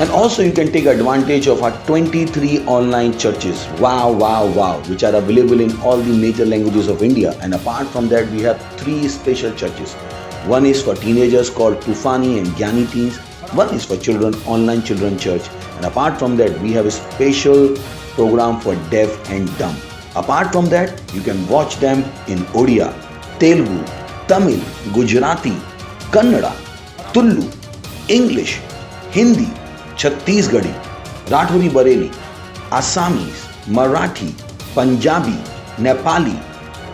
And also you can take advantage of our 23 online churches. Wow, wow, wow, which are available in all the major languages of India. And apart from that, we have three special churches. One is for teenagers called Tufani and Gyani Teens. One is for children, Online Children Church. And apart from that, we have a special program for deaf and dumb. Apart from that, you can watch them in Odia, Telugu, Tamil, Gujarati, Kannada, Tulu, English, Hindi, Chhattisgarhi, Rathori Bareli, Assamese, Marathi, Punjabi, Nepali,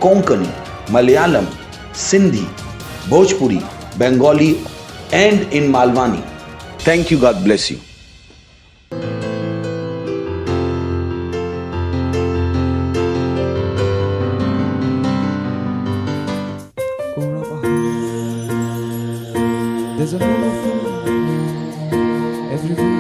Konkani, Malayalam, Sindhi, Bhojpuri, Bengali, and in Malwani. Thank you. God bless you. There's a overflow everywhere.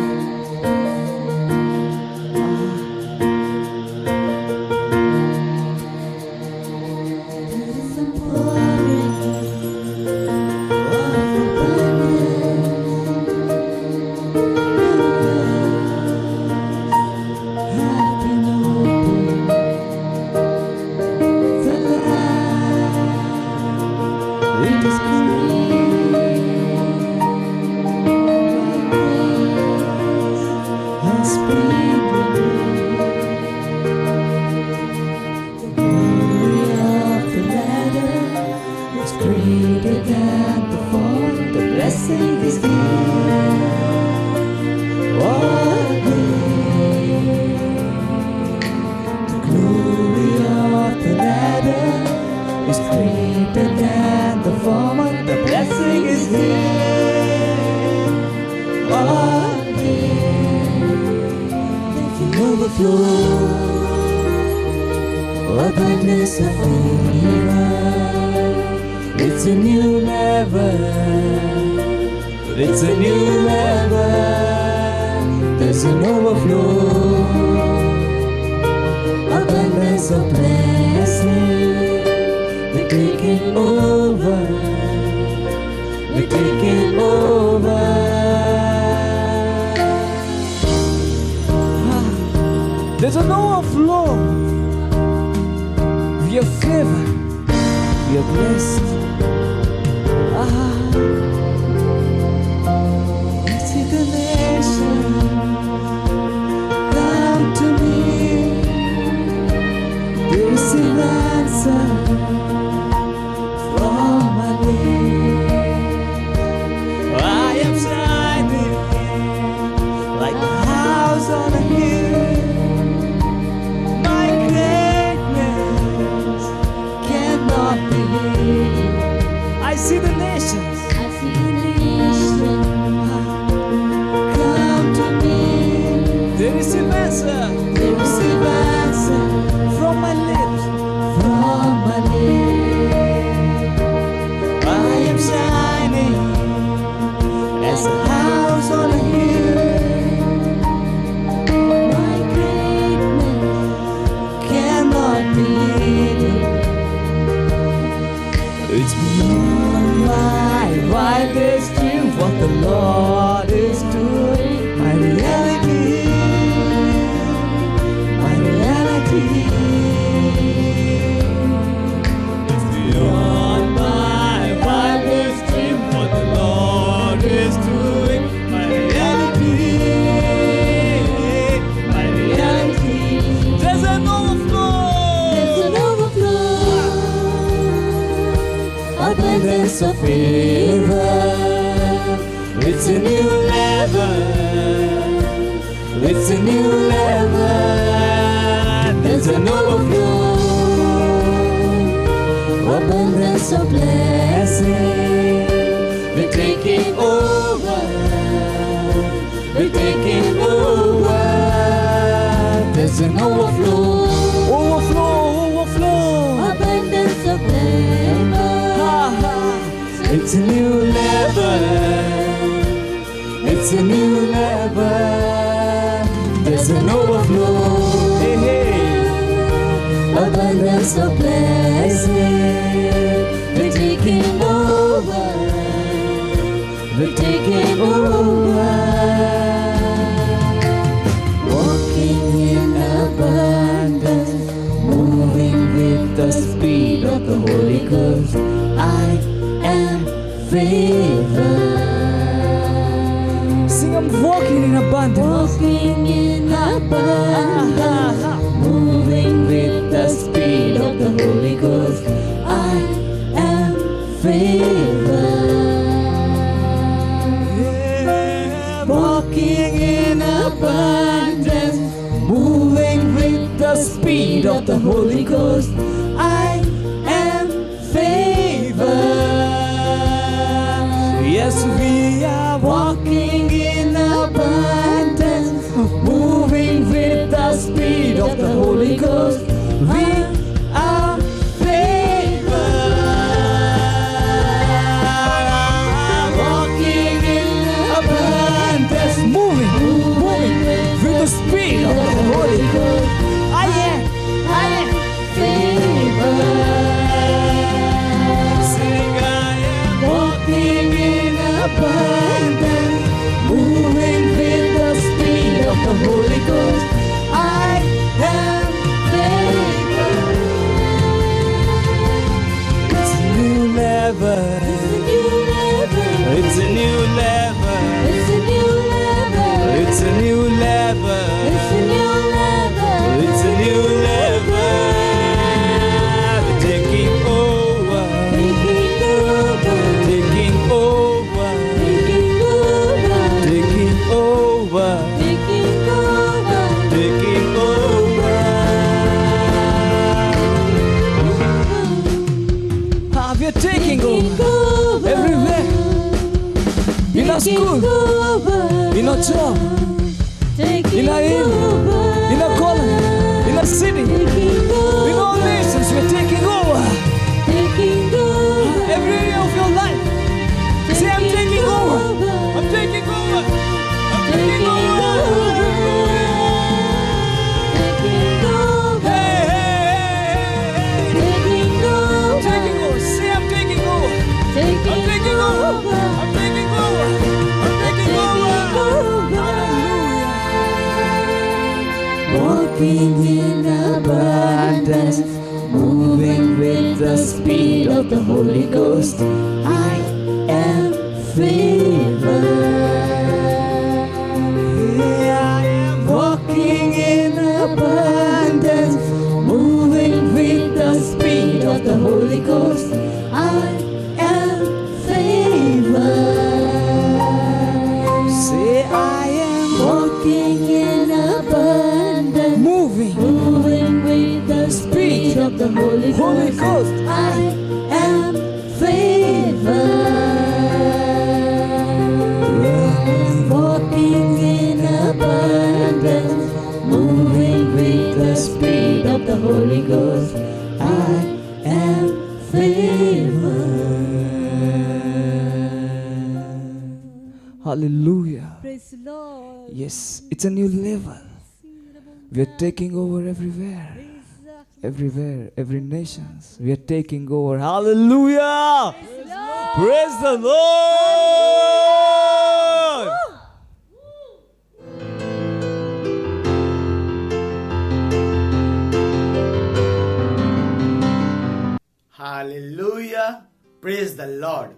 Greater than before, the blessing is here. What the glory of the ladder is greater than the former, the blessing is here. What the overflow, abundance of favor. It's a new level, it's a new level. There's an overflow, abundance of blessing. We're taking over, we're taking over. There's an overflow. We are favored, we are blessed. See the nation come to me. They receive answer from my lips. I am shining like a house on a hill. My greatness cannot be hidden. I see the nations. Come to me. They receive answer. They receive answer from my lips. From my lips. I am shining as a house on a hill. My greatness cannot be hidden. It's beyond my wildest dream what the Lord is doing. My reality, my reality. It's beyond my wildest dream what the Lord is doing. My reality, my reality. There's an overflow, there's an overflow. Abundance of favor. It's a new level. It's a new level. There's an overflow. Abundance of blessing. We're taking over. We're taking over. There's an overflow. Overflow, overflow. Abundance of blessing. It's a new level. It's a new level. There's an overflow. Hey, hey. Abundance of blessing. We're taking over. We're taking over. the Holy Ghost. I am favored. Sing, I'm walking in abundance. Walking in abundance, moving with the speed of the Holy Ghost. I am favored. Walking in abundance, moving with the speed of the Holy Ghost. I am favored. Yes, we are walking in abundance, moving with the speed of the Holy Ghost. We are favored. Walking in abundance, moving with the speed of the Holy Ghost. I am favored. Sing, I am walking in abundance, moving with the speed of the Holy Ghost. I am favored. It's a new level. It's a new level. It's a new level. It's a new level. It's a new level. It's a new level. Taking over. Taking over. Taking over. Taking over. Taking over. Taking over. Taking over. We are taking over everywhere. In our school, in our job, in our area, in our colony, in our city, in all nations, we are taking over. Every area of your life. Say, I'm taking over. I'm taking over. I'm taking over. Hey, hey, hey, hey. Taking over. Say, I'm taking over. I'm taking over. I'm taking over. I'm taking over. Hallelujah. Walking in abundance, moving with the speed of the Holy Ghost. I am favored. I am walking in abundance, moving with the speed of the Holy Ghost. I am favored. Say, I am Walking in abundance, moving. moving with the speed of the Holy Holy Ghost. Ghost. I am favored. Walking in abundance, moving with the speed of the Holy Ghost. I am favored. Hallelujah. Praise the Lord. Yes, it's a new level. We are taking over everywhere. Everywhere, every nations. We are taking over. Hallelujah. Praise the Lord. Hallelujah. Praise the Lord.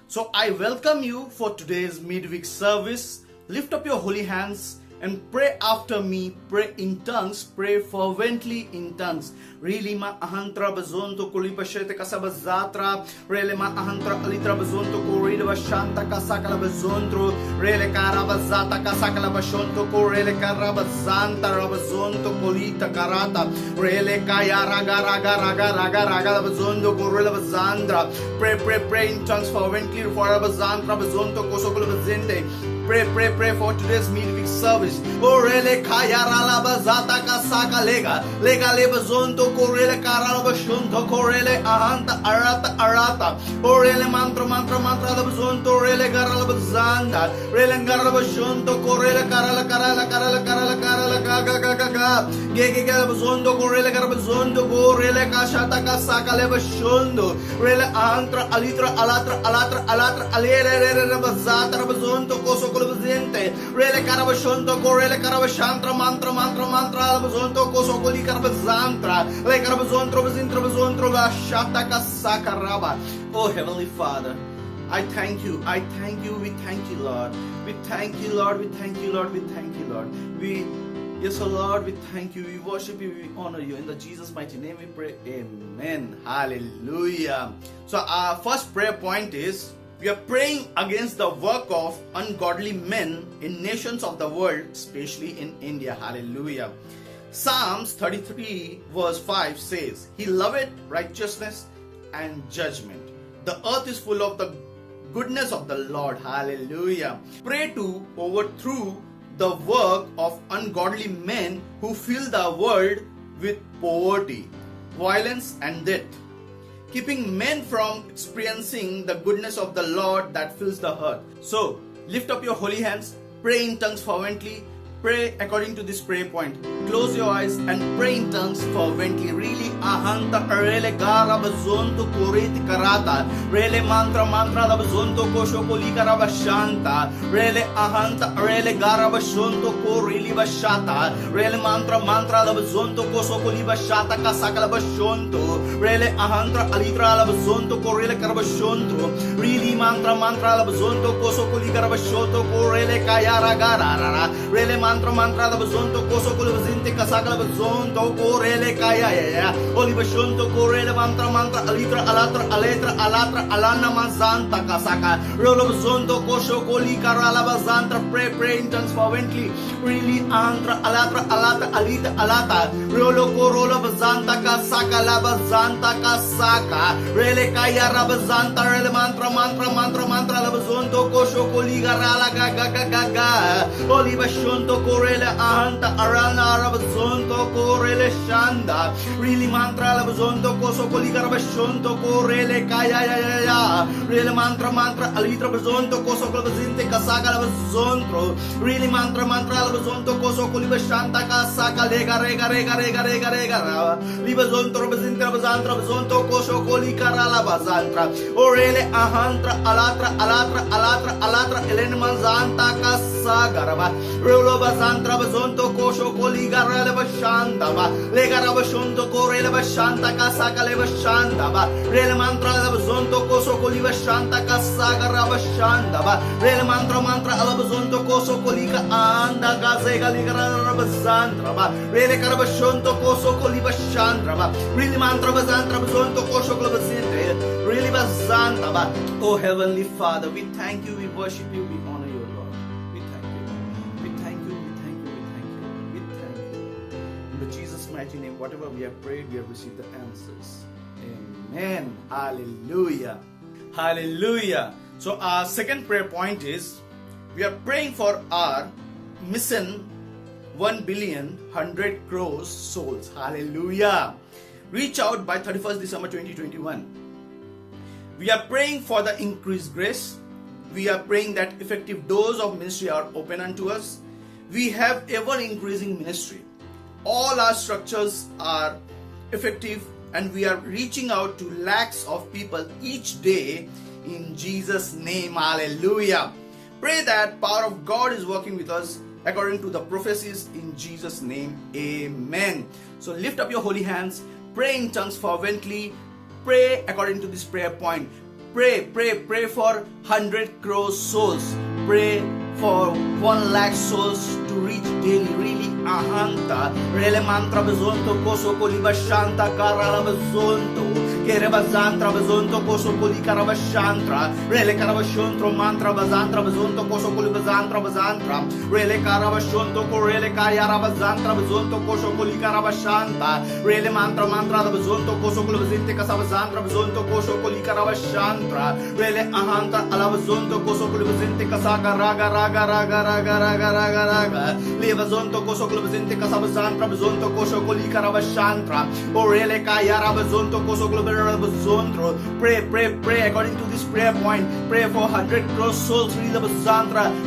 So I welcome you for today's midweek service. Lift up your holy hands and pray after me. Pray in tongues. Pray fervently in tongues. Really ma ahantra bazonto kulipashete kasabazatra. Really ma ahantra alitra bazonto kurida bashanta kasakala bazontro. Really karabazata kasakala bashonto kurele karabazanta rabazonto kulita karata. Really kaya raga raga raga raga raga bazondo kurele bazandra. Pray in tongues fervently for abazantra bazonto kosokula bazente. Pray for today's midweek service. Orele kaya rala bazata kasaka lega leba zonto korele karala bashunto korele ahanta arata orele mantra la bazonto orele karala bazanda rele karala bashunto korele karala gaga gege bazonto korele karala bazonto korele kashata kasaka leba shundo rele antra alitra alatra alere bazata bazonto koso colubzente, rele carabashonto, corele carabashantra, mantra, alabazonto, coso coli carabazantra, le carabazontro, bazintrobazontro, bashata casacaraba. Oh Heavenly Father, I thank you, we thank you, Lord. We thank you, Lord, we thank you, Lord, we thank you, Lord. Yes, oh Lord, we thank you, we worship you, we honor you. In the Jesus mighty name we pray, amen. Hallelujah. So our first prayer point is, we are praying against the work of ungodly men in nations of the world, especially in India. Hallelujah. Psalms 33 verse 5 says, He loveth righteousness and judgment. The earth is full of the goodness of the Lord. Hallelujah. Pray to overthrow the work of ungodly men who fill the world with poverty, violence and death, keeping men from experiencing the goodness of the Lord that fills the earth. So, lift up your holy hands, pray in tongues fervently, pray according to this prayer point. Close your eyes and pray in tongues fervently. Really, ahanta rele gara bazonto kuriti karata, rele mantra la bazonto kosho koli karabashanta, rele ahanta rele gara bazonto korili bashata, rele mantra la bazonto koso koli bashata kasakala bashonto, rele ahanta alitra la bazonto korele karabashonto, really mantra la bazonto koso koli karabashonto korele kayara gara, rele mantra la bazonto koso koli bazinte kasakala bazonto korele kaya oli bashonto korele mantra alitra alatra alana mazanta kasaka rolo bazonto koso koli karala bazantra. Pray in tongues fervently. Really antra alatra alita alata rolo korola bazanta kasaka la bazanta kasaka rele kaya rabazanta rele mantra la bazonto koso koli garala gaga oli bashonto korele ahanta arana rabazonto korele shanda really mantra la bazonto koso koli garabashonto korele kaya really mantra alitra bazonto koso koli bazinte kasaka la bazonto really mantra la bazonto koso koli bashanta kasaka lega li bazonto bazinte bazantra bazonto koso koli karala bazantra orele ahantra alatra elen manzanta kasagaraba rolo bazantra bazonto koso koli garala bashanta ba le garabashonto korele bashanta kasaka le bashanta ba rele mantra la bazonto koso koli bashanta kasagara bashanta ba rele mantra ala bazonto koso koli ka anda gazega li garala bazantra ba rele karabashonto koso koli bashanta ba rele mantra bazantra bazonto koso koli bazinte really bazanta ba. Oh Heavenly Father, we thank you, we worship you, we honor you, Lord. We thank you. In the Jesus mighty name, whatever we have prayed, we have received the answers. Amen. Hallelujah. Hallelujah. So our second prayer point is, we are praying for our mission 1 billion 100 crores souls. Hallelujah. Reach out by 31st December 2021. We are praying for the increased grace. We are praying that effective doors of ministry are open unto us. We have ever increasing ministry. All our structures are effective and we are reaching out to lakhs of people each day in Jesus' name. Hallelujah. Pray that power of God is working with us according to the prophecies in Jesus' name. Amen. So lift up your holy hands. Pray in tongues fervently. Pray according to this prayer point. Pray for 100 crores souls. Pray for 1 lakh souls to reach daily. Really ahanta rele mantra bazonto koso koli bashanta karala bazonto kere bazantra bazonto koso koli karabashantra rele karabashontro mantra bazantra bazonto koso koli bazantra rele karabashonto korele kayara bazantra bazonto koso koli karabashanta rele mantra bazonto koso koli bazinte kasabazantra bazonto koso koli karabashantra rele ahanta ala bazonto koso koli bazinte kasaka raga le bazonto koso koli bazinte kasabazantra bazonto koso koli karabashantra orele kayara bazonto koso koli bazonto. Pray according to this prayer point. Pray for 100 crore souls.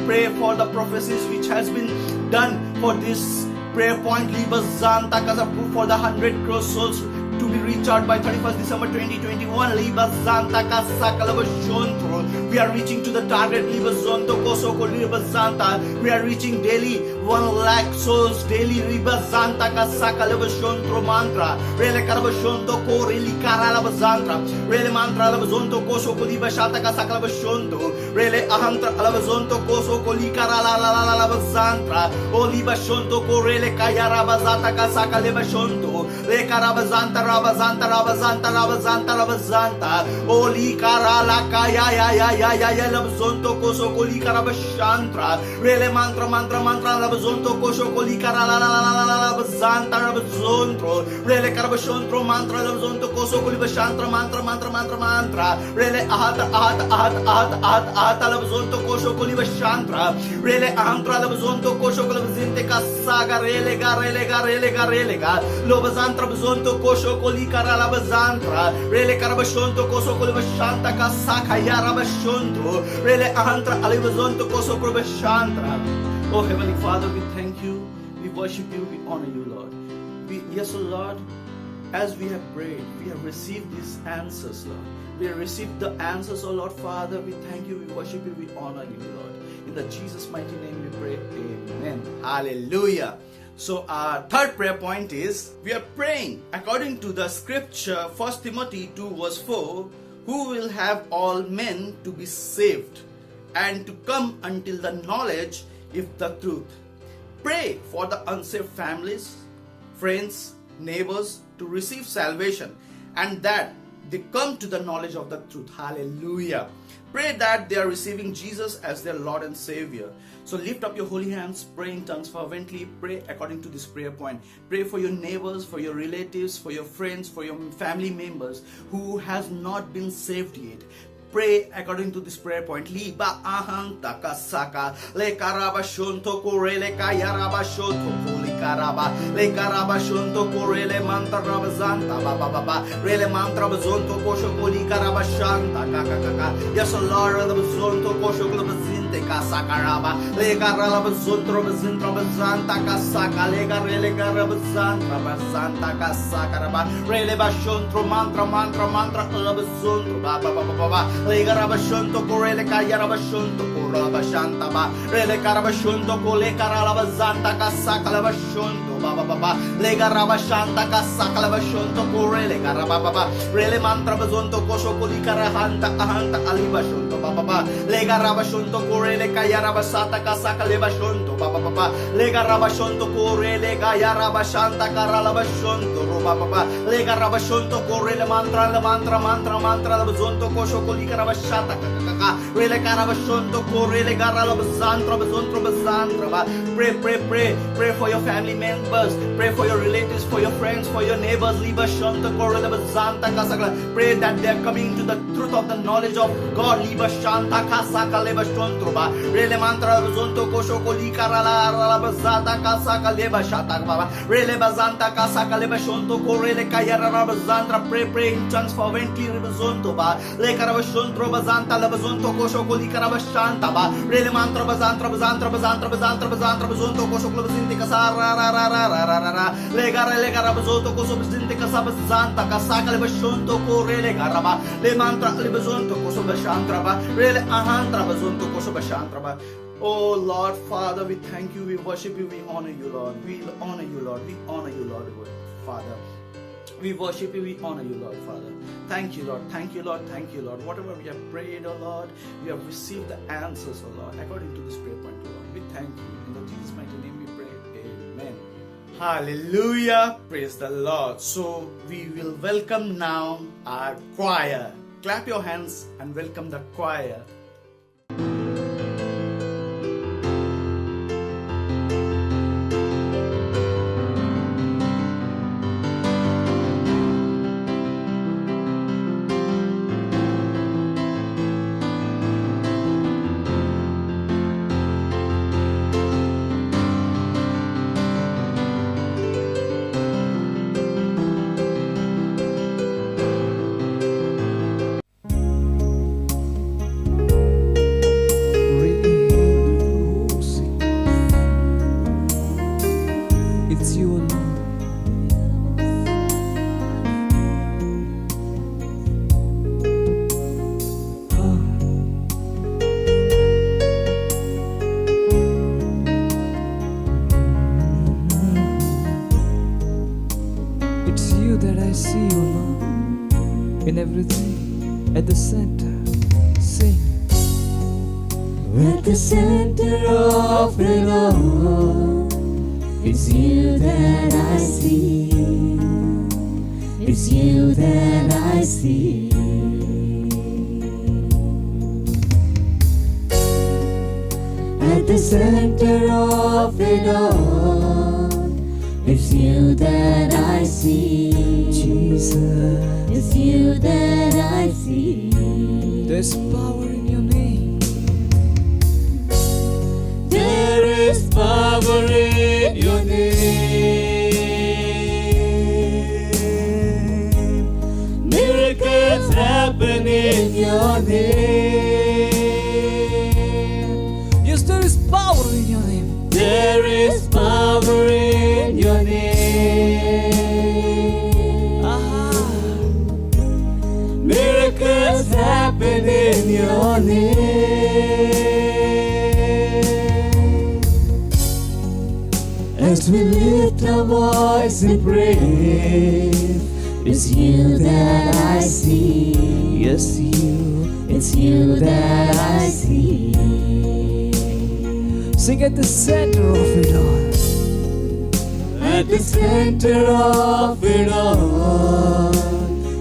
Pray for the prophecies which has been done for this prayer point. For the 100 crore souls to be reached out by 31st December 2021. Liba Zanta Kasakalaba Shontro. We are reaching to the target. Liba Zonto Kosoko Liba Zanta. We are reaching daily 1 lakh souls daily. Liba Zanta Kasakalaba Shontro mantra. Rele Karaba Shonto Ko Reli Karalaba Zantra. Rele mantra Laba Zonto Kosoko Liba Shata Kasakalaba Shonto. Rele Ahantra Alaba Zonto Kosoko Li Karalaba Zantra. O Liba Shonto Ko Rele Kayaraba Zata Kasakalaba Shonto. Le Karabazanta Rabazanta Rabazanta Rabazanta Rabazanta. Oli Karala Kaya ya Labzonto Koso Koli Karabashantra. Rele mantra mantra mantra Labzonto Koso Koli Karalabazanta Rabzontro. Rele Karabashontro mantra Labzonto Koso Koli Bashantra mantra mantra mantra mantra. Rele Ahata Ahata Ahata Ahata Ahata Ahata Labzonto Koso Koli Bashantra. Rele Ahantra Labzonto Koso Kolabzinte Kasaga Rele Garele Garele Garele Gar. Lobazantra Bzonto Koso Koli Karalabazantra. Rele Karabashonto Koso Koli Bashanta Kasaka Yarabashonto. Rele Ahantra Alibazonto Koso Koli Bashantra. Oh Heavenly Father, we thank you, we worship you, we honor you, Lord. Yes, oh Lord, as we have prayed, we have received these answers, Lord. We have received the answers, oh Lord Father. We thank you, we worship you, we honor you, Lord. In the Jesus mighty name we pray, amen. Hallelujah. So our third prayer point is, we are praying according to the scripture 1 Timothy 2 verse 4, who will have all men to be saved and to come until the knowledge of the truth. Pray for the unsaved families, friends, neighbors to receive salvation and that they come to the knowledge of the truth. Hallelujah. Pray that they are receiving Jesus as their Lord and Savior. So lift up your holy hands, pray in tongues fervently, pray according to this prayer point. Pray for your neighbors, for your relatives, for your friends, for your family members who has not been saved yet. Pray according to this prayer point. Liba ahanta kasaka le karaba shonto korele kayaraba shonto koli karaba le karaba shonto korele mantra rabazanta baba baba rele mantra bazonto kosho koli karaba shanta kaka. Yes, Lord, the bazonto kosho koli bazinte kasakaraba le karala bazonto bazintra bazanta kasaka le karele karabazanta bazanta kasakaraba rele bashonto mantra mantra mantra bazonto baba baba Lega rabashonto korele kaya rabashonto korabashanta ba rele karabashonto kole karalabazanta kasaka labashonto baba baba lega rabashanta kasaka labashonto korele karababa rele mantra bazonto kosho koli karahanta ahanta alibashonto baba baba lega rabashonto korele kaya rabasata kasaka lebashonto baba baba lega rabashonto korele kaya rabashanta karalabashonto roba baba lega rabashonto korele mantra labazonto kosho koli Rabashata kaka rele karabashonto ko rele garala bazantra bazontra pray for your family members, pray for your relatives, for your friends, for your neighbors. Libashonto ko rele bazanta kasaka. Pray that they are coming to the truth of the knowledge of God. Libashanta kasaka lebashonto ba rele mantra bazonto ko shoko li karala bazata kasaka lebashata baba rele bazanta kasaka lebashonto ko rele kayara bazantra. Pray in tongues fervently bazonto ba le karabashonto Bazanta labazonto kosho koli karabashanta ba rele mantra bazantra bazonto kosho klabazinti kasara le garabazonto kosho bazinti kasabazanta kasaka lebashonto ko rele garaba le mantra lebazonto kosho bashantra ba rele ahantra bazonto kosho bashantra ba. Oh Lord Father, we thank you, we worship you, we honor you, Lord. We honor you, Lord. We honor you, Lord, Father. We worship you, we honor you, Lord, Father. Thank you, Lord. Thank you, Lord. Thank you, Lord. Whatever we have prayed, oh Lord, we have received the answers, oh Lord, according to this prayer point, oh Lord. We thank you. In the Jesus' mighty name we pray. Amen. Hallelujah. Praise the Lord. So we will welcome now our choir. Clap your hands and welcome the choir. everything at the center. Sing. At the center of it all, it's you that I see. It's you that I see. At the center of it all, it's you that I see. Jesus. It's you that I see. There's power in your name. There is power in your name. Miracles happen in your name. Yes, there is power in your name. There is power in your name. Miracles happen in your name. As we lift our voice in praise, it's you that I see. Yes, you. It's you that I see. Sing at the center of it all. At the center of it all,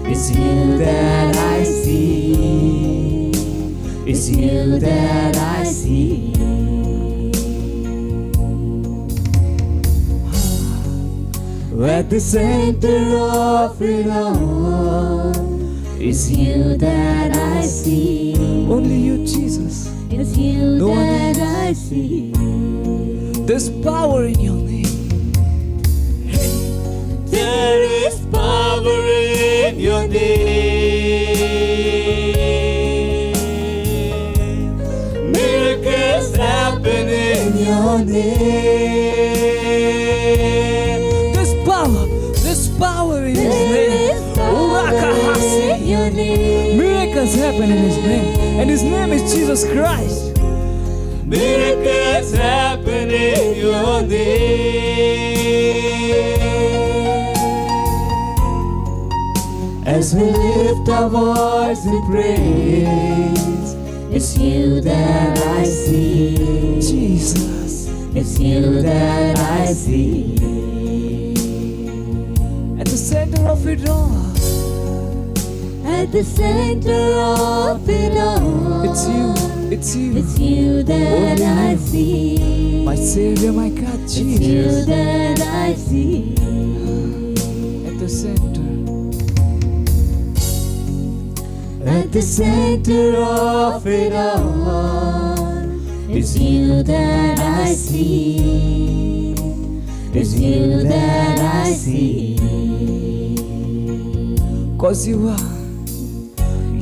it's you that I see. It's you that I see. At the center of it all, it's you that I see. Only you, Jesus. It's you No one that else. I see. There's power in your name. There is power in your name. Miracles happen in your name. There's power in His There name. is power in your name. Miracles happen in His name, and His name is Jesus Christ. Miracles happen in your name. As we lift our voice in praise, it's you that I see. Jesus. It's you that I see. At the center of it all, At the center of it all, it's you. It's you. It's you that I see. My Savior, my God, It's you Jesus. that I see. At the center. At the center of it all, it's you that I see. It's you that I see. 'Cause you are.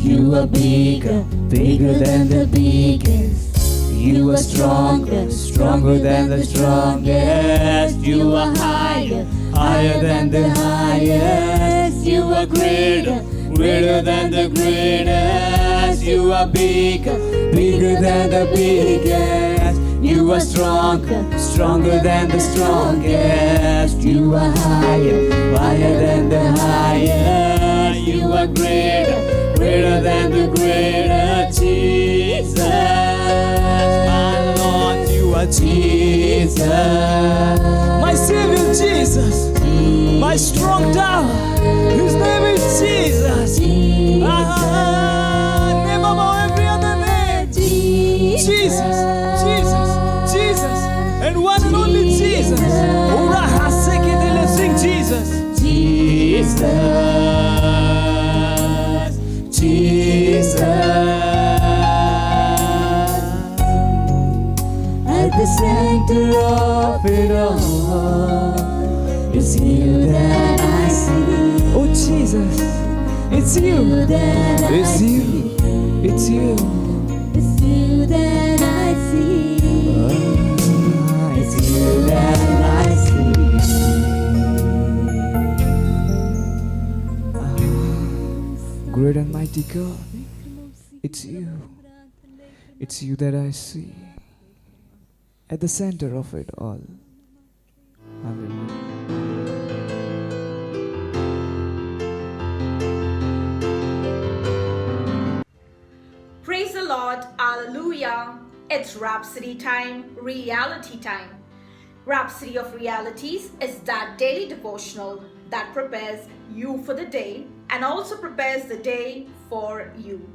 You are bigger, bigger than the biggest. You are stronger, stronger than the strongest. You are higher, higher than the highest. You are greater, greater than the greatest. You are bigger, bigger than the biggest. You are stronger, stronger than the strongest. You are higher, higher than the highest. You are greater, greater than the greater. Jesus, my Lord, you are Jesus. My Savior, Jesus. My strong tower. His name is Jesus. Name above every other name. Jesus, Jesus, Jesus. And one and only Jesus. Uraha seketele, sing Jesus. Jesus, Jesus. At the center of it all, it's you that I see. Oh Jesus, it's you. That It's I you. see. It's you. It's you that I see. It's you that I see. Great and mighty God, it's you. It's you that I see. At the center of it all. Hallelujah. Praise the Lord, hallelujah. It's Rhapsody time, reality time. Rhapsody of Realities is that daily devotional that prepares you for the day and also prepares the day for you.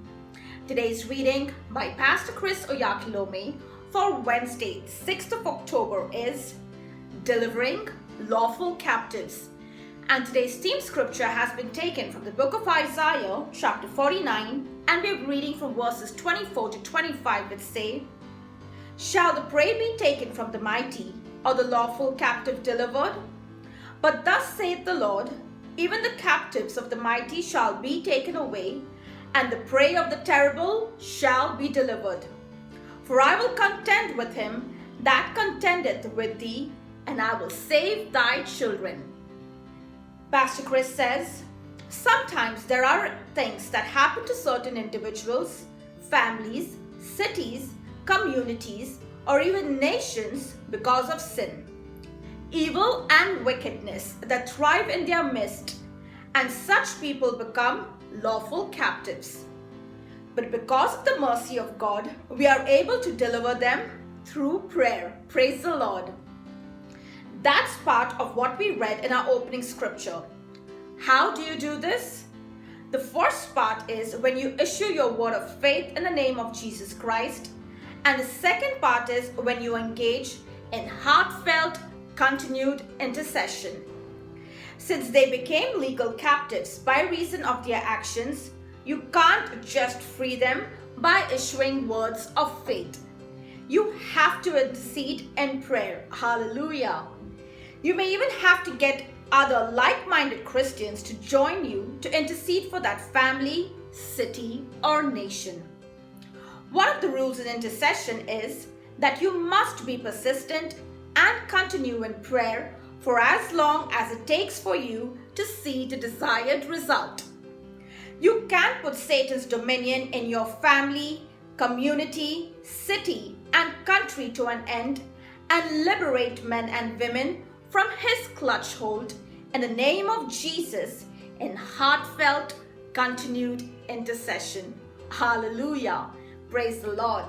Today's reading by Pastor Chris Oyakilome for Wednesday, 6th of October is Delivering Lawful Captives. And today's theme scripture has been taken from the book of Isaiah, chapter 49, and we're reading from verses 24 to 25, which say, Shall the prey be taken from the mighty, or the lawful captive delivered? But thus saith the Lord, even the captives of the mighty shall be taken away, and the prey of the terrible shall be delivered. For I will contend with him that contendeth with thee, and I will save thy children. Pastor Chris says, sometimes there are things that happen to certain individuals, families, cities, communities, or even nations because of sin, evil and wickedness that thrive in their midst, and such people become lawful captives. But because of the mercy of God, we are able to deliver them through prayer. Praise the Lord. That's part of what we read in our opening scripture. How do you do this? The first part is when you issue your word of faith in the name of Jesus Christ. And the second part is when you engage in heartfelt, continued intercession. Since they became legal captives by reason of their actions, you can't just free them by issuing words of faith. You have to intercede in prayer. Hallelujah. You may even have to get other like-minded Christians to join you to intercede for that family, city, or nation. One of the rules in intercession is that you must be persistent and continue in prayer for as long as it takes for you to see the desired result. You can't put Satan's dominion in your family, community, city, and country to an end and liberate men and women from his clutch hold in the name of Jesus in heartfelt, continued intercession. Hallelujah. Praise the Lord.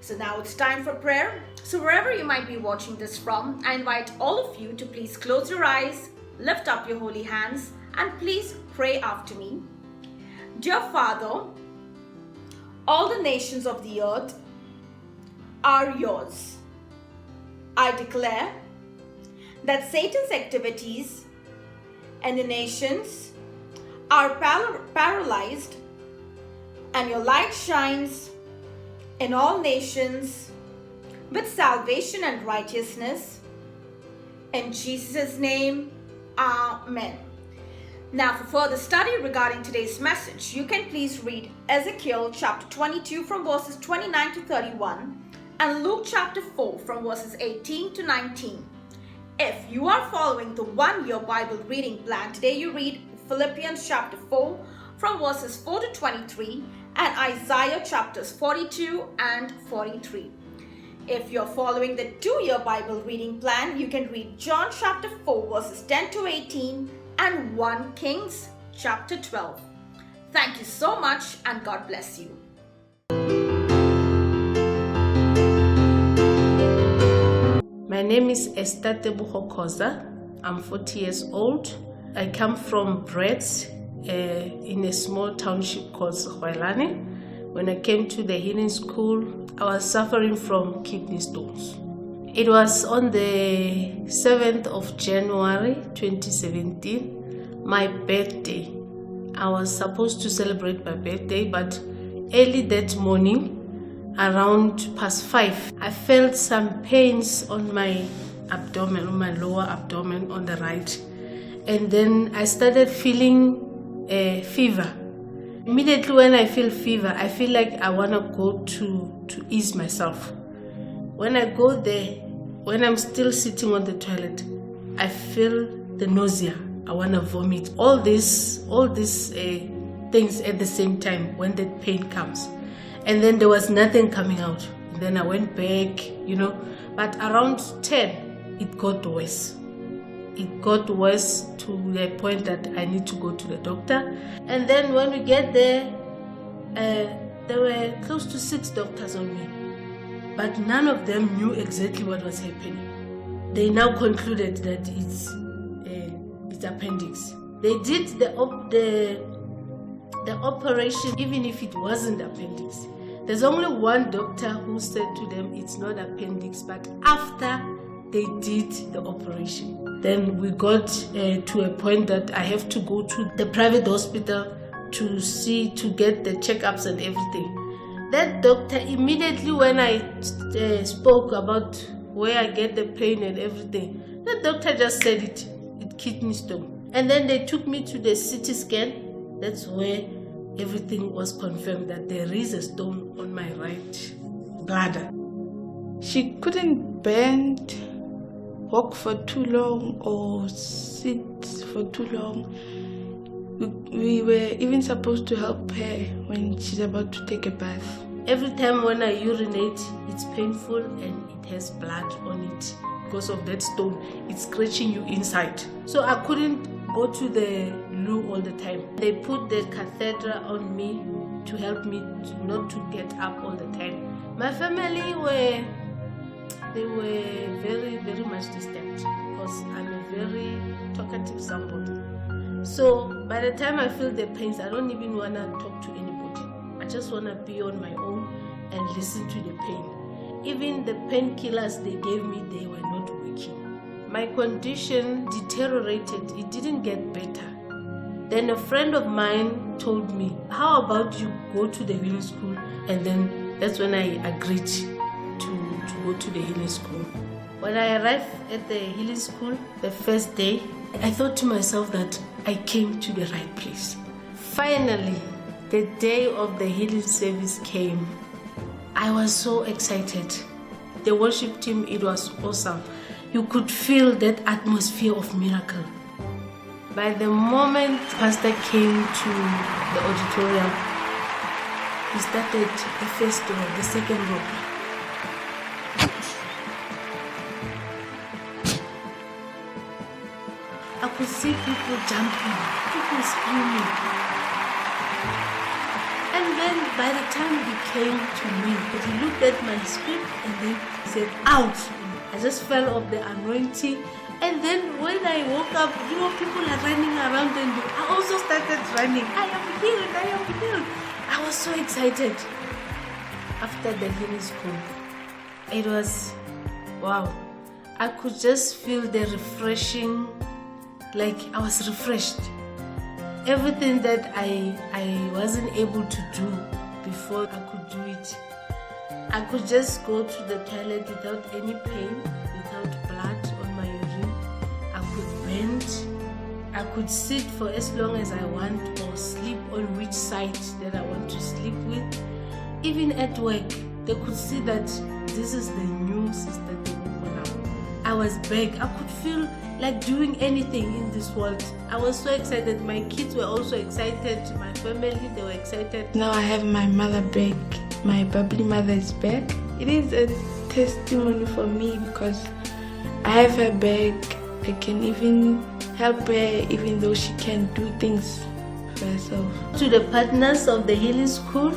So now it's time for prayer. So wherever you might be watching this from, I invite all of you to please close your eyes, lift up your holy hands, and please pray after me. Dear Father, all the nations of the earth are yours. I declare that Satan's activities and the nations are paralyzed, and your light shines in all nations with salvation and righteousness. In Jesus' name, Amen. Now for further study regarding today's message, you can please read Ezekiel chapter 22 from verses 29 to 31 and Luke chapter 4 from verses 18 to 19. If you are following the one-year Bible reading plan, today you read Philippians chapter 4 from verses 4 to 23 and Isaiah chapters 42 and 43. If you're following the 2-year Bible reading plan, you can read John chapter 4 verses 10 to 18 and 1 Kings chapter 12. Thank you so much and God bless you. My name is Esther Tebuhokoza. I'm 40 years old. I come from Brets in a small township called Sohwailane. When I came to the healing school, I was suffering from kidney stones. It was on the 7th of January 2017, my birthday. I was supposed to celebrate my birthday, but early that morning, around 5:30, I felt some pains on my abdomen, on my lower abdomen on the right. And then I started feeling a fever. Immediately when I feel fever, I feel like I want to go to ease myself. When I go there, when I'm still sitting on the toilet, I feel the nausea. I want to vomit. All these things at the same time when the pain comes. And then there was nothing coming out. And then I went back, but around 10, it got worse. It got worse to the point that I need to go to the doctor. And then when we get there, There were close to 6 doctors on me, but none of them knew exactly what was happening. They now concluded that it's appendix. They did the operation even if it wasn't appendix. There's only one doctor who said to them it's not appendix, but after they did the operation, then we got to a point that I have to go to the private hospital to get the checkups and everything. That doctor, immediately when I spoke about where I get the pain and everything, the doctor just said it's kidney stone. And then they took me to the CT scan. That's where everything was confirmed that there is a stone on my right bladder. She couldn't bend, walk for too long, or sit for too long. We were even supposed to help her when she's about to take a bath. Every time when I urinate, it's painful and it has blood on it. Because of that stone, it's scratching you inside. So I couldn't go to the loo all the time. They put the catheter on me to help me not to get up all the time. My family were very, very much disturbed because I'm a very talkative somebody. So by the time I feel the pains, I don't even want to talk to anybody. I just want to be on my own and listen to the pain. Even the painkillers they gave me, they were not working. My condition deteriorated. It didn't get better. Then a friend of mine told me, how about you go to the healing school? And then that's when I agreed to go to the healing school. When I arrived at the healing school the first day, I thought to myself that I came to the right place. Finally, the day of the healing service came. I was so excited. The worship team, it was awesome. You could feel that atmosphere of miracle. By the moment Pastor came to the auditorium, he started the first row, the second row. I could see people jumping, people screaming. And then by the time he came to me, he looked at my script and then he said, out. I just fell off the anointing. And then when I woke up, people are running around and I also started running. I am healed, I am healed. I was so excited. After the healing school, it was, wow. I could just feel the refreshing, like I was refreshed. Everything that I wasn't able to do before, I could do it. I could just go to the toilet without any pain, without blood on my urine. I could bend. I could sit for as long as I want or sleep on which side that I want to sleep with. Even at work, they could see that this is the new Sister Tebogo now. I was back. I could feel like doing anything in this world. I was so excited. My kids were also excited. My family, they were excited. Now I have my mother back. My bubbly mother is back. It is a testimony for me because I have her back. I can even help her even though she can't do things for herself. To the partners of the healing school,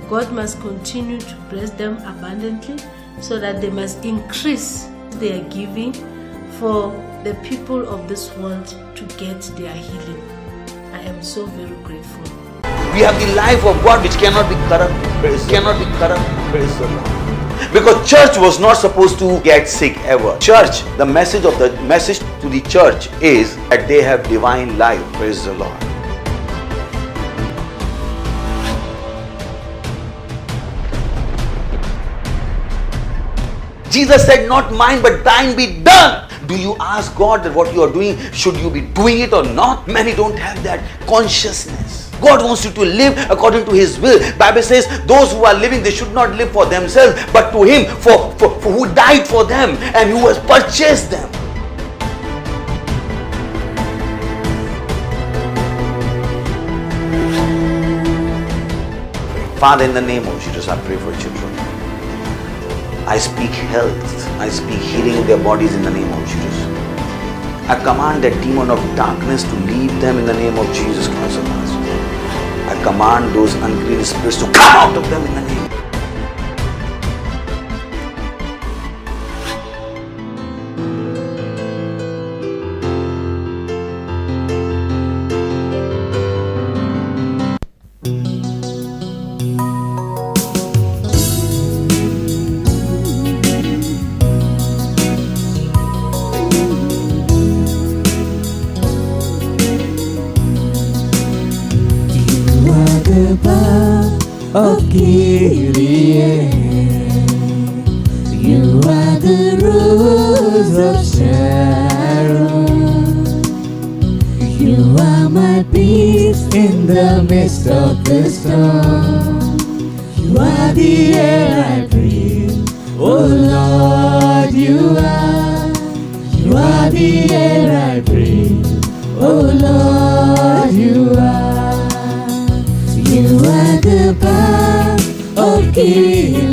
God must continue to bless them abundantly so that they must increase their giving for the people of this world to get their healing. I am so very grateful. We have the life of God which cannot be corrupt. Cannot be corrupt. Praise the Lord. Because church was not supposed to get sick ever. Church, the message to the church is that they have divine life. Praise the Lord. Jesus said, not mine but thine be done. Do you ask God that what you are doing, should you be doing it or not? Many don't have that consciousness. God wants you to live according to His will. Bible says those who are living, they should not live for themselves, but to Him for who died for them and who has purchased them. Father, in the name of Jesus, I pray for children. I speak health. I speak healing in their bodies in the name of Jesus. I command that demon of darkness to leave them in the name of Jesus Christ of Nazareth. I I command those unclean spirits to come out of them in the name. The bow of Gilead. You are the rose of Sharon. You are my peace in the midst of the storm. You are the air I breathe. Oh Lord, you are. You are the air I breathe. Oh Lord, you are. You are the balm of Gilead.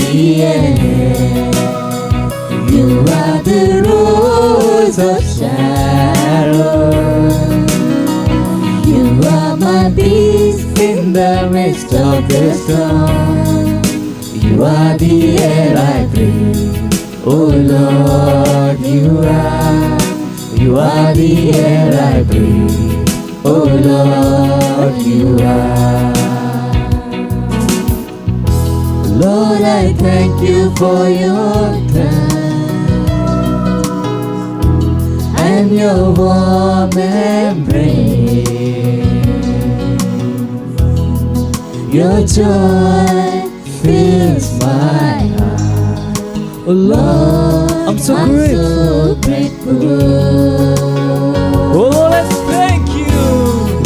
You are the rose of Sharon. You are my peace in the midst of the storm. You are the air I breathe. Oh Lord, you are. You are the air I breathe. Oh Lord, you are. Lord, I thank you for your touch and your warm embrace. Your joy fills my heart. Oh Lord, I'm so grateful. Oh, let's thank you.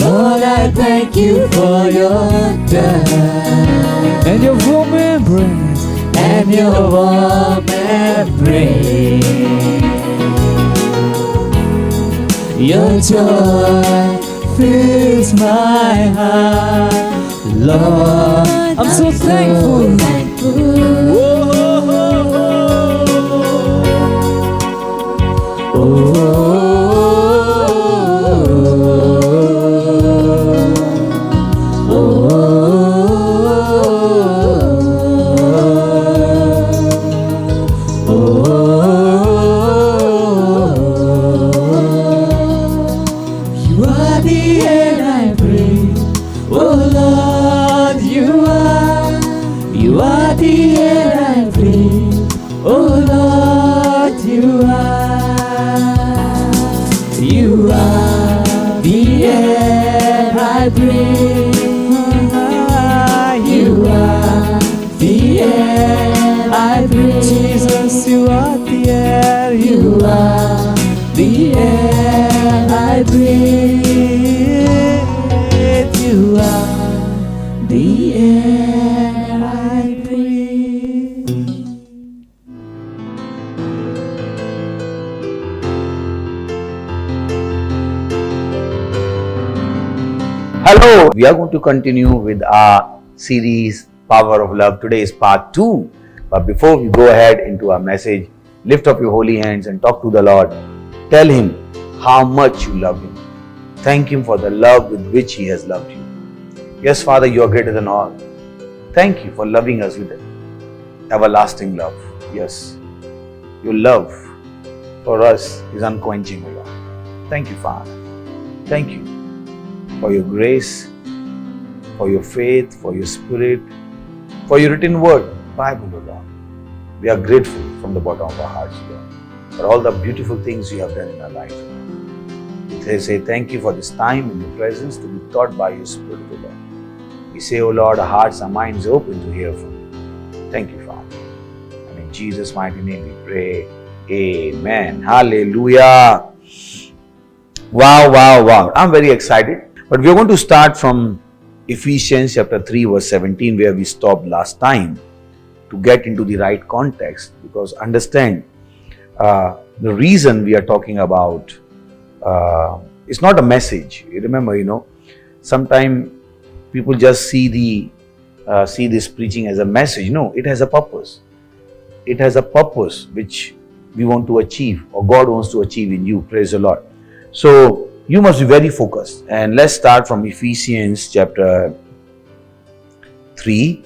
Lord, I thank you for your touch and your warm embrace, and your warm embrace. Your joy fills my heart, Lord. I'm so thankful. Jesus, you are the air, you are the air I breathe. You are the air I breathe. Hello, we are going to continue with our series Power of Love. Today is part 2. But before we go ahead into our message, lift up your holy hands and talk to the Lord. Tell Him how much you love Him. Thank Him for the love with which He has loved you. Yes, Father, you are greater than all. Thank you for loving us with everlasting love. Yes, your love for us is unquenching, O Lord. Thank you, Father. Thank you for your grace, for your faith, for your spirit, for your written word, Bible, O Lord. We are grateful from the bottom of our hearts, Lord, for all the beautiful things you have done in our life. We say thank you for this time in your presence to be taught by your Spirit, O Lord. We say, O Lord, our hearts, our minds open to hear from you. Thank you, Father. And in Jesus' mighty name we pray. Amen. Hallelujah. Wow. I'm very excited. But we are going to start from Ephesians chapter 3 verse 17 where we stopped last time, to get into the right context, because understand the reason we are talking about it's not a message. You remember, sometimes people just see this preaching as a message. No, it has a purpose. It has a purpose which we want to achieve, or God wants to achieve in you. Praise the Lord. So you must be very focused. And let's start from Ephesians chapter 3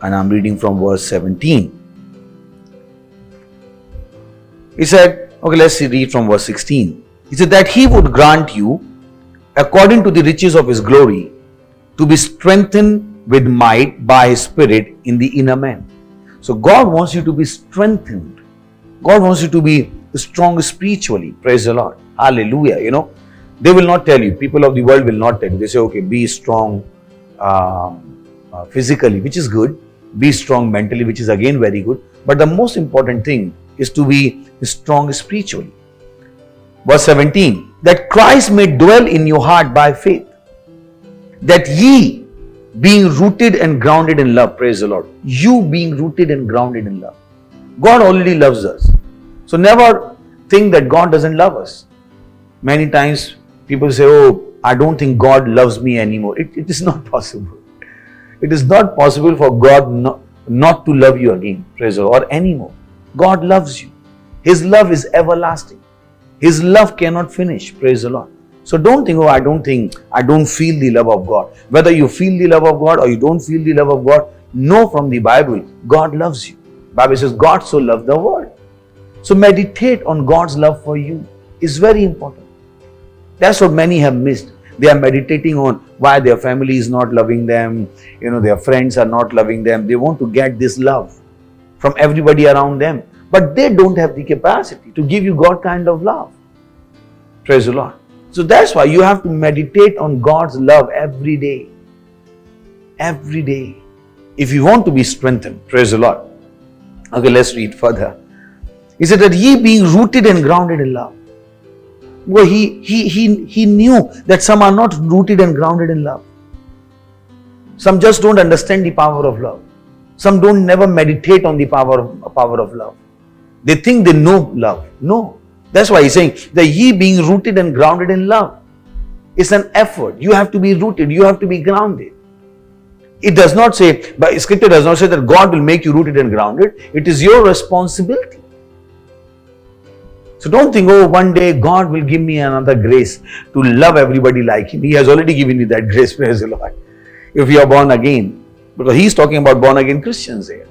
and I'm reading from verse 17. He said, okay, let's read from verse 16. He said that he would grant you, according to the riches of his glory, to be strengthened with might by his spirit in the inner man. So God wants you to be strengthened. God wants you to be strong spiritually. Praise the Lord. Hallelujah. They will not tell you. People of the world will not tell you. They say, okay, be strong physically, which is good. Be strong mentally, which is again very good. But the most important thing is to be strong spiritually. Verse 17, that Christ may dwell in your heart by faith, that ye being rooted and grounded in love. Praise the Lord. You being rooted and grounded in love. God already loves us. So never think that God doesn't love us. Many times people say, oh, I don't think God loves me anymore. It is not possible. It is not possible for God not to love you again, praise the Lord, or anymore. God loves you. His love is everlasting. His love cannot finish, praise the Lord. So don't think, oh, I don't feel the love of God. Whether you feel the love of God or you don't feel the love of God, know from the Bible, God loves you. Bible says, God so loved the world. So meditate on God's love for you is very important. That's what many have missed. They are meditating on why their family is not loving them, their friends are not loving them. They want to get this love from everybody around them. But they don't have the capacity to give you God kind of love. Praise the Lord. So that's why you have to meditate on God's love every day. Every day. If you want to be strengthened. Praise the Lord. Okay, let's read further. He said that ye being rooted and grounded in love. Well, he knew that some are not rooted and grounded in love. Some just don't understand the power of love. Some don't never meditate on the power of love. They think they know love. No. That's why he's saying that ye being rooted and grounded in love. It's an effort. You have to be rooted. You have to be grounded. It does not say, but Scripture does not say that God will make you rooted and grounded. It is your responsibility. So don't think, oh, one day God will give me another grace to love everybody like Him. He has already given you that grace, praise the Lord. If you are born again. Because He's talking about born again Christians here.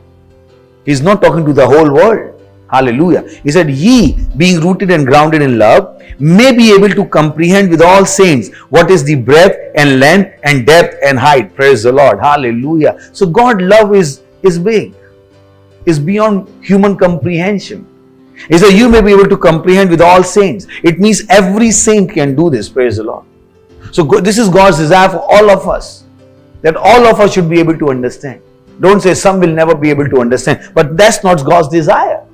He's not talking to the whole world. Hallelujah. He said, ye being rooted and grounded in love may be able to comprehend with all saints what is the breadth and length and depth and height. Praise the Lord. Hallelujah. So God's love is big. Is beyond human comprehension. He said, you may be able to comprehend with all saints. It means every saint can do this. Praise the Lord. So this is God's desire for all of us. That all of us should be able to understand. Don't say some will never be able to understand. But that's not God's desire.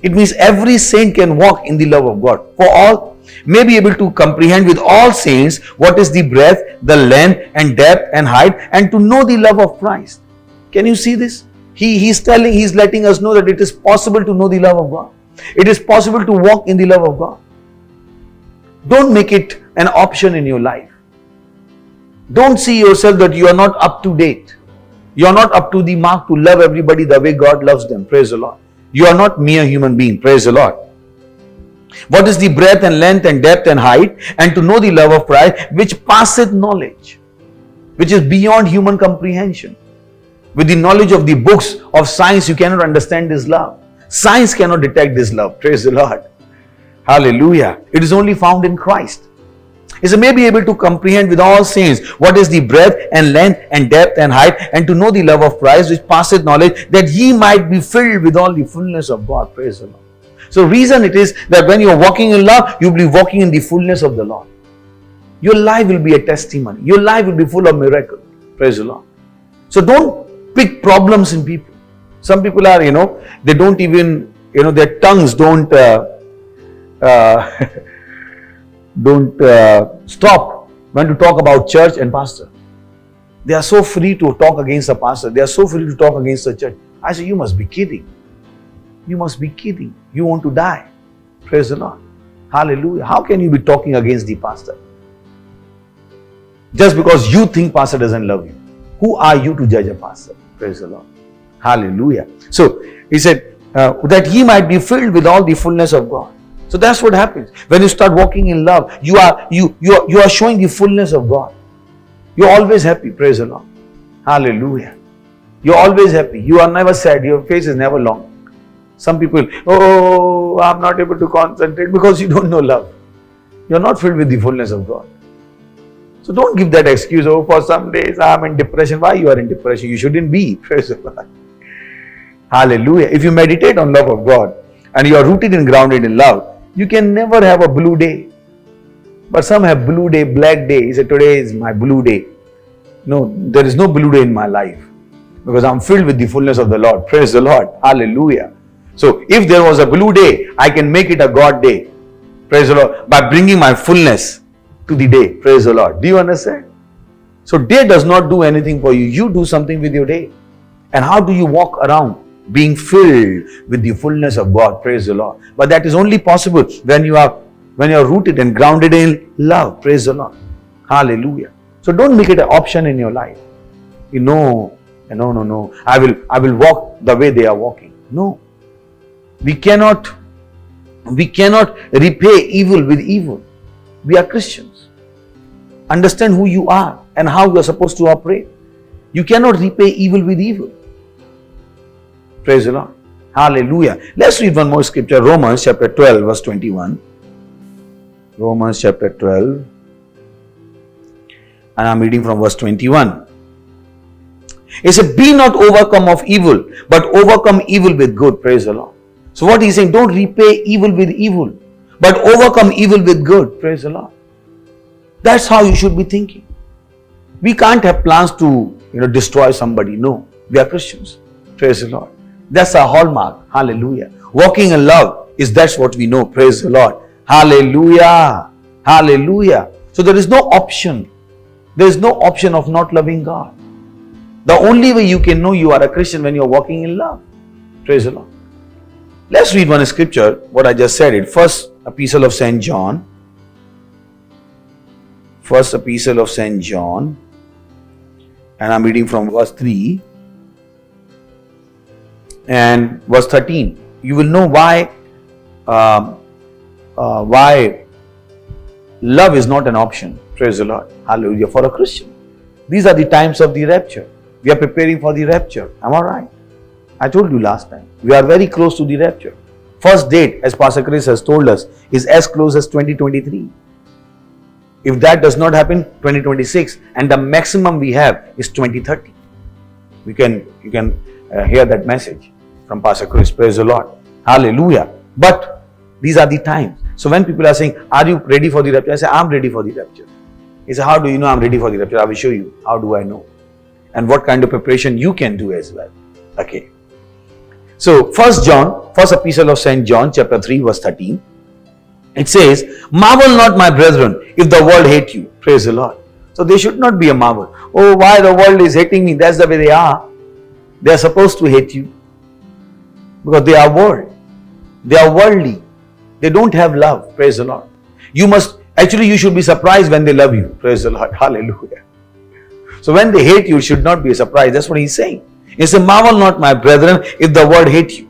It means every saint can walk in the love of God. For all may be able to comprehend with all saints what is the breadth, the length and depth and height, and to know the love of Christ. Can you see this? He's letting us know that it is possible to know the love of God. It is possible to walk in the love of God. Don't make it an option in your life. Don't see yourself that you are not up to date. You are not up to the mark to love everybody the way God loves them. Praise the Lord. You are not mere human being. Praise the Lord. What is the breadth and length and depth and height, and to know the love of Christ, which passeth knowledge, which is beyond human comprehension. With the knowledge of the books of science, you cannot understand this love. Science cannot detect this love. Praise the Lord. Hallelujah. It is only found in Christ. He said, may be able to comprehend with all saints what is the breadth and length and depth and height, and to know the love of Christ which passeth knowledge, that ye might be filled with all the fullness of God. Praise the Lord. So reason it is that when you are walking in love, you will be walking in the fullness of the Lord. Your life will be a testimony. Your life will be full of miracles. Praise the Lord. So don't pick problems in people. Some people are, they don't even, their tongues don't stop when to talk about church and pastor. They are so free to talk against the pastor. They are so free to talk against the church. I say, you must be kidding. You must be kidding. You want to die. Praise the Lord. Hallelujah. How can you be talking against the pastor? Just because you think pastor doesn't love you. Who are you to judge a pastor? Praise the Lord. Hallelujah. So, he said, that ye might be filled with all the fullness of God. So that's what happens. When you start walking in love, you are showing the fullness of God. You're always happy. Praise the Lord. Hallelujah. You're always happy. You are never sad. Your face is never long. Some people, oh, I'm not able to concentrate because you don't know love. You're not filled with the fullness of God. So don't give that excuse, oh, for some days I'm in depression. Why you are in depression? You shouldn't be. Praise the Lord. Hallelujah. If you meditate on love of God and you are rooted and grounded in love, you can never have a blue day. But some have blue day, black day. He said, today is my blue day. No, there is no blue day in my life because I'm filled with the fullness of the Lord. Praise the Lord. Hallelujah. So if there was a blue day, I can make it a God day. Praise the Lord. By bringing my fullness to the day. Praise the Lord. Do you understand? So day does not do anything for you. You do something with your day. And how do you walk around? Being filled with the fullness of God. Praise the Lord. But that is only possible when you are rooted and grounded in love. Praise the Lord. Hallelujah. So don't make it an option in your life. No. I will walk the way they are walking. No. We cannot repay evil with evil. We are Christians. Understand who you are and how you are supposed to operate. You cannot repay evil with evil. Praise the Lord. Hallelujah. Let's read one more scripture. Romans chapter 12 verse 21. Romans chapter 12. And I'm reading from verse 21. It says, be not overcome of evil, but overcome evil with good. Praise the Lord. So what he's saying, don't repay evil with evil, but overcome evil with good. Praise the Lord. That's how you should be thinking. We can't have plans to destroy somebody. No. We are Christians. Praise the Lord. That's our hallmark. Hallelujah. Walking in love that's what we know. Praise the Lord. Hallelujah. Hallelujah. So there is no option. There is no option of not loving God. The only way you can know you are a Christian when you are walking in love. Praise the Lord. Let's read one scripture, what I just said it. First Epistle of St. John. First Epistle of St. John. And I'm reading from verse 3 and verse 13. You will know why love is not an option. Praise the Lord. Hallelujah. For a Christian. These are the times of the rapture. We are preparing for the rapture. Am I right? I told you last time. We are very close to the rapture. First date, as Pastor Chris has told us, is as close as 2023. If that does not happen, 2026, and the maximum we have is 2030. You can hear that message from Pastor Chris. Praise the Lord. Hallelujah. But these are the times. So when people are saying, are you ready for the rapture? I say, I'm ready for the rapture. He said, how do you know I'm ready for the rapture? I will show you. How do I know? And what kind of preparation you can do as well. Okay. So, first epistle of St. John, chapter 3, verse 13. It says, marvel not, my brethren, if the world hate you. Praise the Lord. So, they should not be a marvel. Oh, why the world is hating me? That's the way they are. They are supposed to hate you. Because they are world. They are worldly. They don't have love. Praise the Lord. You should be surprised when they love you. Praise the Lord. Hallelujah. So, when they hate you, it should not be a surprise. That's what he's saying. He said, marvel not, my brethren, if the world hate you.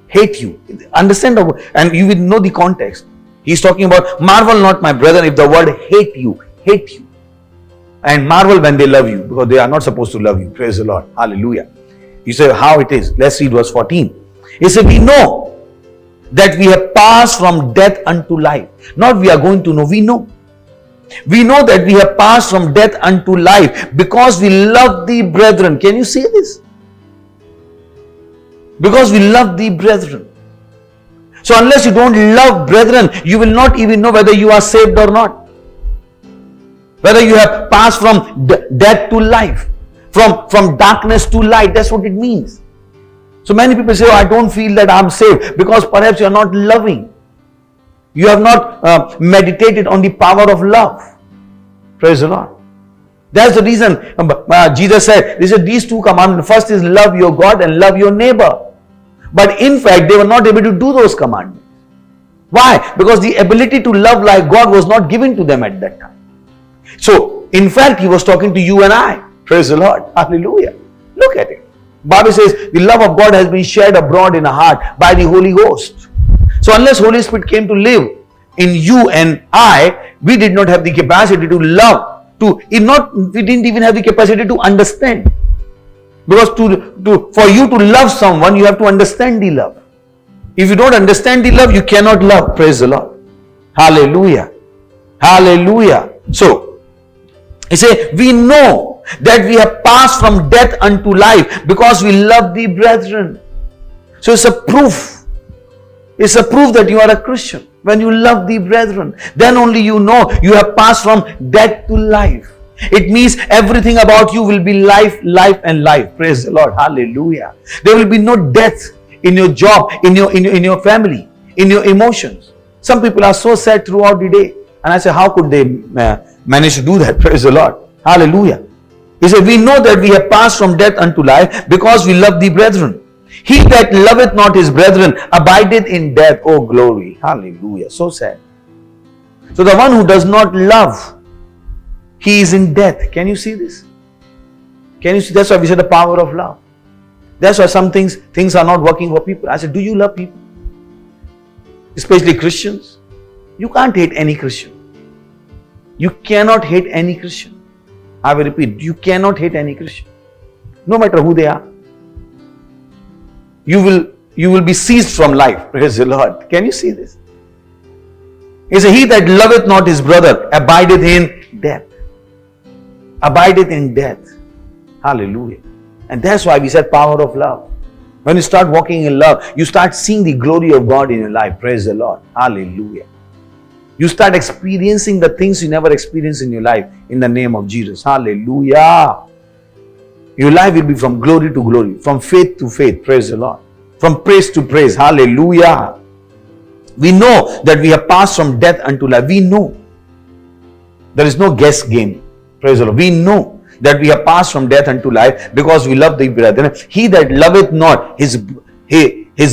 Hate you. Understand the word, and you will know the context. He's talking about, marvel not, my brethren, if the world hate you. Hate you. And marvel when they love you, because they are not supposed to love you. Praise the Lord. Hallelujah. You say, how it is? Let's read verse 14. He said, we know that we have passed from death unto life. Not we are going to know, we know. We know that we have passed from death unto life because we love the brethren. Can you see this? Because we love the brethren. So unless you don't love brethren, you will not even know whether you are saved or not. Whether you have passed from death to life. From darkness to light. That's what it means. So many people say, oh, I don't feel that I'm saved because perhaps you are not loving. You have not meditated on the power of love. Praise the Lord. That's the reason Jesus said, these two commandments. First is love your God and love your neighbor. But in fact, they were not able to do those commandments. Why? Because the ability to love like God was not given to them at that time. So, in fact, he was talking to you and I. Praise the Lord. Hallelujah. Look at it. Bible says, the love of God has been shared abroad in our heart by the Holy Ghost. So unless Holy Spirit came to live in you and I, we did not have the capacity to love we didn't even have the capacity to understand. Because for you to love someone, you have to understand the love. If you don't understand the love, you cannot love. Praise the Lord. Hallelujah. Hallelujah. So, he said, we know that we have passed from death unto life because we love the brethren. So it's a proof. It's a proof that you are a Christian. When you love the brethren, then only you know you have passed from death to life. It means everything about you will be life, life and life. Praise the Lord. Hallelujah. There will be no death in your job, in your family, in your emotions. Some people are so sad throughout the day. And I say, how could they manage to do that? Praise the Lord. Hallelujah. He said, we know that we have passed from death unto life because we love the brethren. He that loveth not his brethren abideth in death. Oh, glory. Hallelujah. So sad. So the one who does not love, he is in death. Can you see this? Can you see? That's why we say the power of love. That's why some things are not working for people. I said, do you love people? Especially Christians. You can't hate any Christian. You cannot hate any Christian. I will repeat, you cannot hate any Christian. No matter who they are. You will be seized from life. Praise the Lord. Can you see this? He said, he that loveth not his brother abideth in death. Abideth in death. Hallelujah. And that's why we said power of love. When you start walking in love, you start seeing the glory of God in your life. Praise the Lord. Hallelujah. You start experiencing the things you never experienced in your life in the name of Jesus. Hallelujah. Your life will be from glory to glory, from faith to faith. Praise the Lord. From praise to praise. Hallelujah. We know that we have passed from death unto life. We know. There is no guess game. Praise the Lord. We know that we have passed from death unto life because we love the brethren. He that loveth not his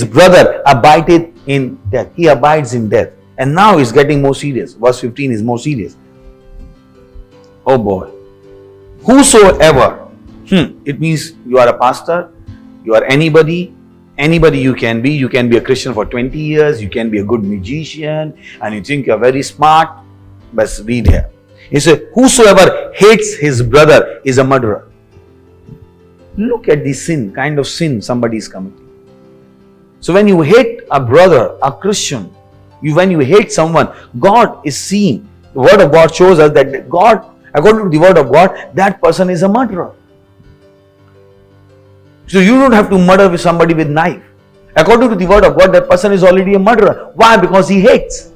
brother abideth in death. He abides in death. And now it's getting more serious. Verse 15 is more serious. Oh boy. Whosoever. It means you are a pastor. You are anybody. Anybody you can be. You can be a Christian for 20 years. You can be a good magician. And you think you are very smart. But read here. He said, whosoever hates his brother is a murderer. Look at the sin, kind of sin somebody is committing. So when you hate a brother, a Christian, when you hate someone, God is seeing. The word of God shows us that God, according to the word of God, that person is a murderer. So you don't have to murder with somebody with knife. According to the word of God, that person is already a murderer. Why? Because he hates.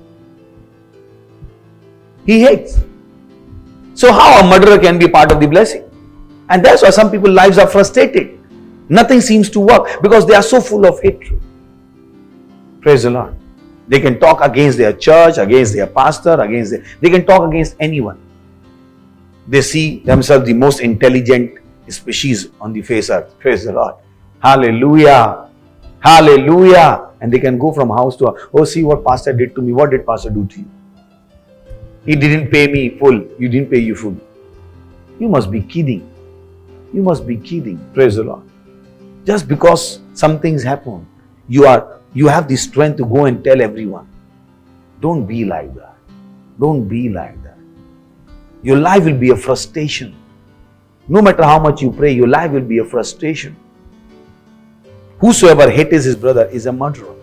He hates. So how a murderer can be part of the blessing? And that's why some people's lives are frustrated. Nothing seems to work because they are so full of hatred. Praise the Lord. They can talk against their church, against their pastor, they can talk against anyone. They see themselves the most intelligent species on the face of earth. Praise the Lord. Hallelujah. Hallelujah. And they can go from house to house. Oh, see what pastor did to me. What did pastor do to you? He didn't pay me full. You didn't pay you full. You must be kidding. You must be kidding. Praise the Lord. Just because some things happen, you have the strength to go and tell everyone. Don't be like that. Don't be like that. Your life will be a frustration. No matter how much you pray, your life will be a frustration. Whosoever hates his brother is a murderer.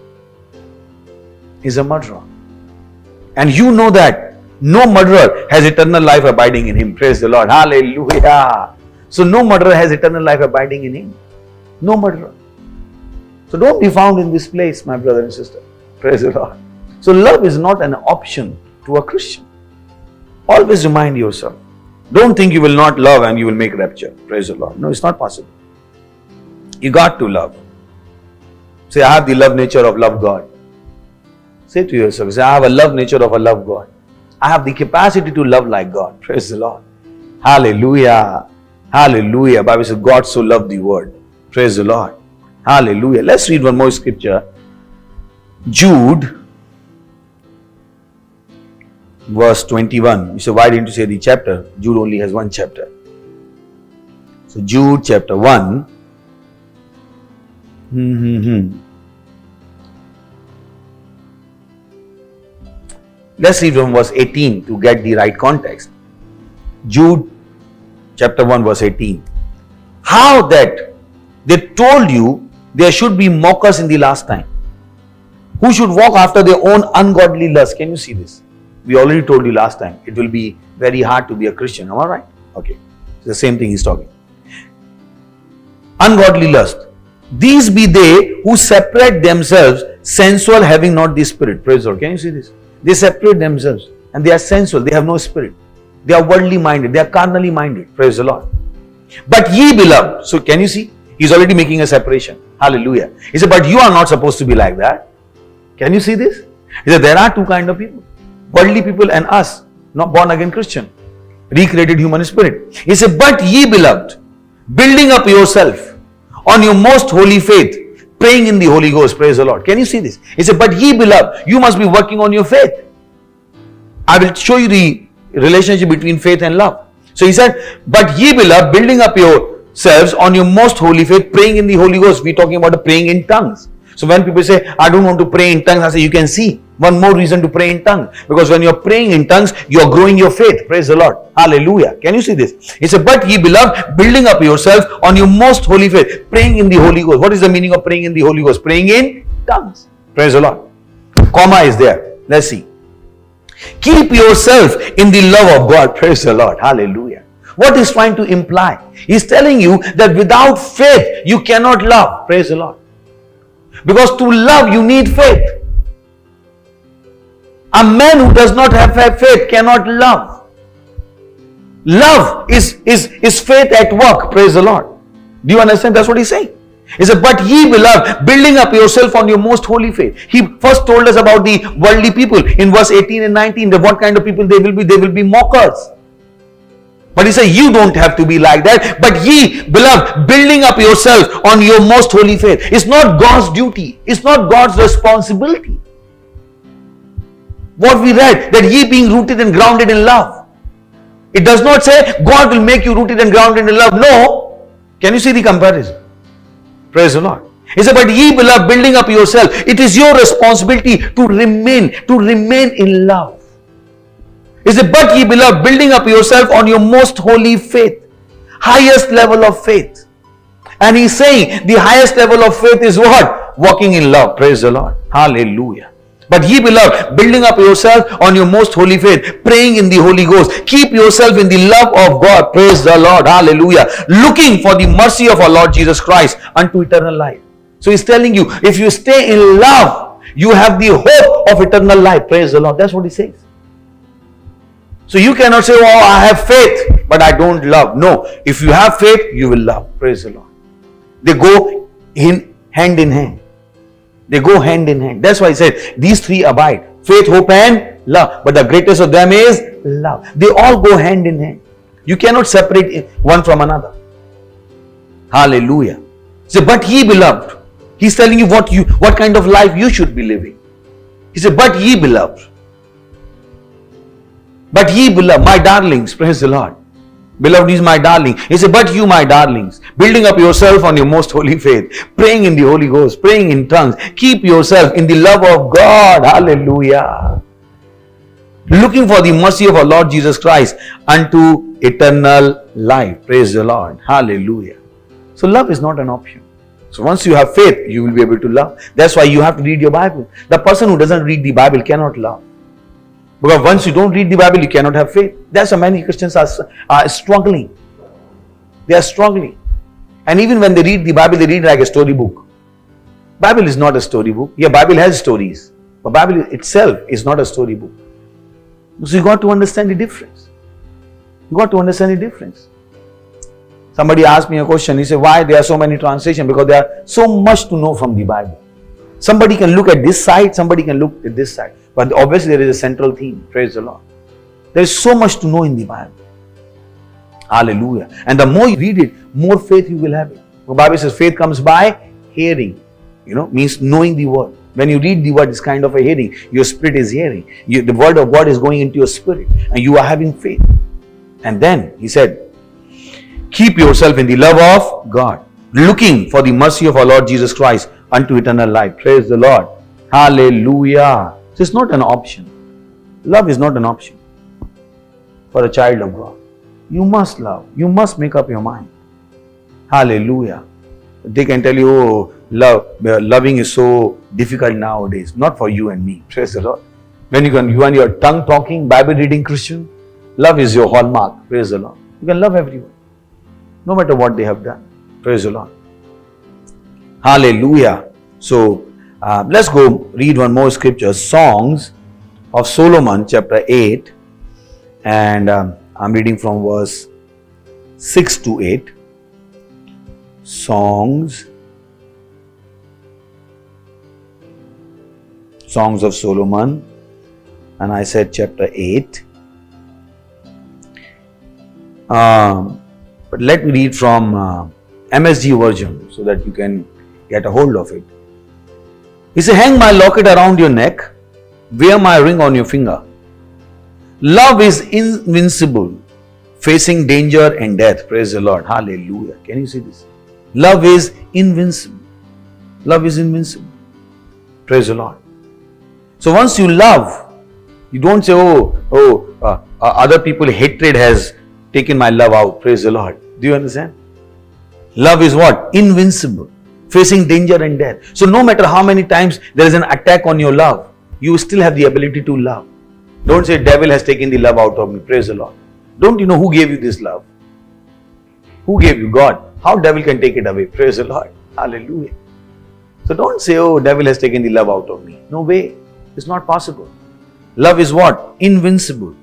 Is a murderer. And you know that no murderer has eternal life abiding in him. Praise the Lord. Hallelujah. So no murderer has eternal life abiding in him. No murderer. So don't be found in this place, my brother and sister. Praise the Lord. So love is not an option to a Christian. Always remind yourself. Don't think you will not love and you will make rapture. Praise the Lord. No, it's not possible. You got to love. Say, I have the love nature of love God. Say to yourself, say, I have a love nature of a love God. I have the capacity to love like God. Praise the Lord. Hallelujah. Hallelujah. Bible says, God so loved the world. Praise the Lord. Hallelujah. Let's read one more scripture. Jude, verse 21. You say, why didn't you say the chapter? Jude only has one chapter. So Jude chapter 1. Let's read from verse 18 to get the right context. Jude chapter 1 verse 18. How that they told you there should be mockers in the last time, who should walk after their own ungodly lust. Can you see this? We already told you last time, it will be very hard to be a Christian. Am I right? Okay. It's the same thing he's talking. Ungodly lust. These be they who separate themselves sensual, having not the spirit. Praise the Lord. Can you see this? They separate themselves and they are sensual. They have no spirit. They are worldly minded. They are carnally minded. Praise the Lord. But ye beloved. So can you see? He's already making a separation. Hallelujah. He said, but you are not supposed to be like that. Can you see this? He said, there are two kinds of people. Worldly people and us, not born again Christian. Recreated human spirit. He said, but ye beloved, building up yourself on your most holy faith, praying in the Holy Ghost. Praise the Lord. Can you see this? He said, but ye beloved, you must be working on your faith. I will show you the relationship between faith and love. So he said, but ye beloved, building up yourselves on your most holy faith, praying in the Holy Ghost. We're talking about praying in tongues. So when people say, I don't want to pray in tongues, I say, you can see one more reason to pray in tongues. Because when you're praying in tongues, you're growing your faith. Praise the Lord. Hallelujah. Can you see this? He said, but ye beloved, building up yourself on your most holy faith, praying in the Holy Ghost. What is the meaning of praying in the Holy Ghost? Praying in tongues. Praise the Lord. Comma is there. Let's see. Keep yourself in the love of God. Praise the Lord. Hallelujah. What is trying to imply? He's telling you that without faith, you cannot love. Praise the Lord. Because to love, you need faith. A man who does not have faith cannot love. Love is faith at work. Praise the Lord. Do you understand? That's what he's saying. He said, but ye beloved, building up yourself on your most holy faith. He first told us about the worldly people in verse 18 and 19. That what kind of people they will be? They will be mockers. But he said, you don't have to be like that. But ye, beloved, building up yourself on your most holy faith. It's not God's duty. It's not God's responsibility. What we read, that ye being rooted and grounded in love. It does not say God will make you rooted and grounded in love. No. Can you see the comparison? Praise the Lord. He said, but ye beloved, building up yourself. It is your responsibility to remain in love. He said, but ye beloved, building up yourself on your most holy faith. Highest level of faith. And he's saying the highest level of faith is what? Walking in love. Praise the Lord. Hallelujah. But ye beloved, building up yourself on your most holy faith, praying in the Holy Ghost. Keep yourself in the love of God. Praise the Lord. Hallelujah. Looking for the mercy of our Lord Jesus Christ unto eternal life. So he's telling you, if you stay in love, you have the hope of eternal life. Praise the Lord. That's what he says. So you cannot say, oh, I have faith, but I don't love. No. If you have faith, you will love. Praise the Lord. They go hand in hand. They go hand in hand. That's why he said, these three abide. Faith, hope and love. But the greatest of them is love. They all go hand in hand. You cannot separate one from another. Hallelujah. So, but ye beloved. He's telling you what kind of life you should be living. He said, but ye beloved. But ye beloved, my darlings, praise the Lord. Beloved is my darling. He said, but you, my darlings, building up yourself on your most holy faith, praying in the Holy Ghost, praying in tongues, keep yourself in the love of God. Hallelujah. Looking for the mercy of our Lord Jesus Christ unto eternal life. Praise the Lord. Hallelujah. So love is not an option. So once you have faith, you will be able to love. That's why you have to read your Bible. The person who doesn't read the Bible cannot love. Because once you don't read the Bible, you cannot have faith. That's why many Christians are struggling. They are struggling. And even when they read the Bible, they read like a storybook. Bible is not a storybook. Yeah, Bible has stories. But Bible itself is not a storybook. So you got to understand the difference. You got to understand the difference. Somebody asked me a question. He said, why there are so many translations? Because there are so much to know from the Bible. Somebody can look at this side, somebody can look at this side. But obviously there is a central theme. Praise the Lord. There is so much to know in the Bible. Hallelujah. And the more you read it, more faith you will have it. The Bible says faith comes by hearing. Means knowing the word. When you read the word, it's kind of a hearing. Your spirit is hearing. The word of God is going into your spirit. And you are having faith. And then he said, keep yourself in the love of God. Looking for the mercy of our Lord Jesus Christ unto eternal life. Praise the Lord. Hallelujah. So it's not an option. Love is not an option for a child of God. You must love. You must make up your mind. Hallelujah. They can tell you, oh, loving is so difficult nowadays. Not for you and me. Praise the Lord. When you and your tongue talking, Bible reading Christian, love is your hallmark. Praise the Lord. You can love everyone, no matter what they have done. Praise the Lord. Hallelujah. So, let's go read one more scripture. Songs of Solomon, chapter 8. And I'm reading from verse 6 to 8. Songs of Solomon. And I said chapter 8. But let me read from MSG version so that you can get a hold of it. He said, hang my locket around your neck, wear my ring on your finger. Love is invincible, facing danger and death. Praise the Lord. Hallelujah. Can you see this? Love is invincible. Love is invincible. Praise the Lord. So once you love, you don't say, other people hatred has taken my love out. Praise the Lord. Do you understand? Love is what? Invincible. Facing danger and death. So no matter how many times there is an attack on your love, you still have the ability to love. Don't say devil has taken the love out of me. Praise the Lord. Don't you know who gave you this love? Who gave you? God. How devil can take it away? Praise the Lord. Hallelujah. So don't say, oh, devil has taken the love out of me. No way. It's not possible. Love is what? Invincible.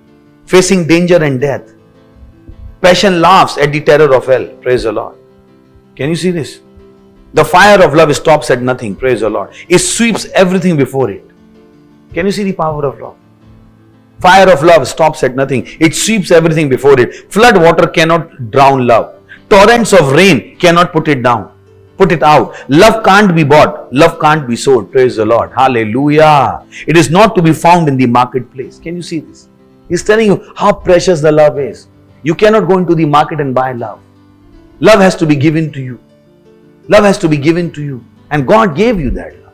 Facing danger and death. Passion laughs at the terror of hell. Praise the Lord. Can you see this? The fire of love stops at nothing. Praise the Lord. It sweeps everything before it. Can you see the power of love? Fire of love stops at nothing. It sweeps everything before it. Flood water cannot drown love. Torrents of rain cannot put it down. Put it out. Love can't be bought. Love can't be sold. Praise the Lord. Hallelujah. It is not to be found in the marketplace. Can you see this? He's telling you how precious the love is. You cannot go into the market and buy love. Love has to be given to you. Love has to be given to you. And God gave you that love.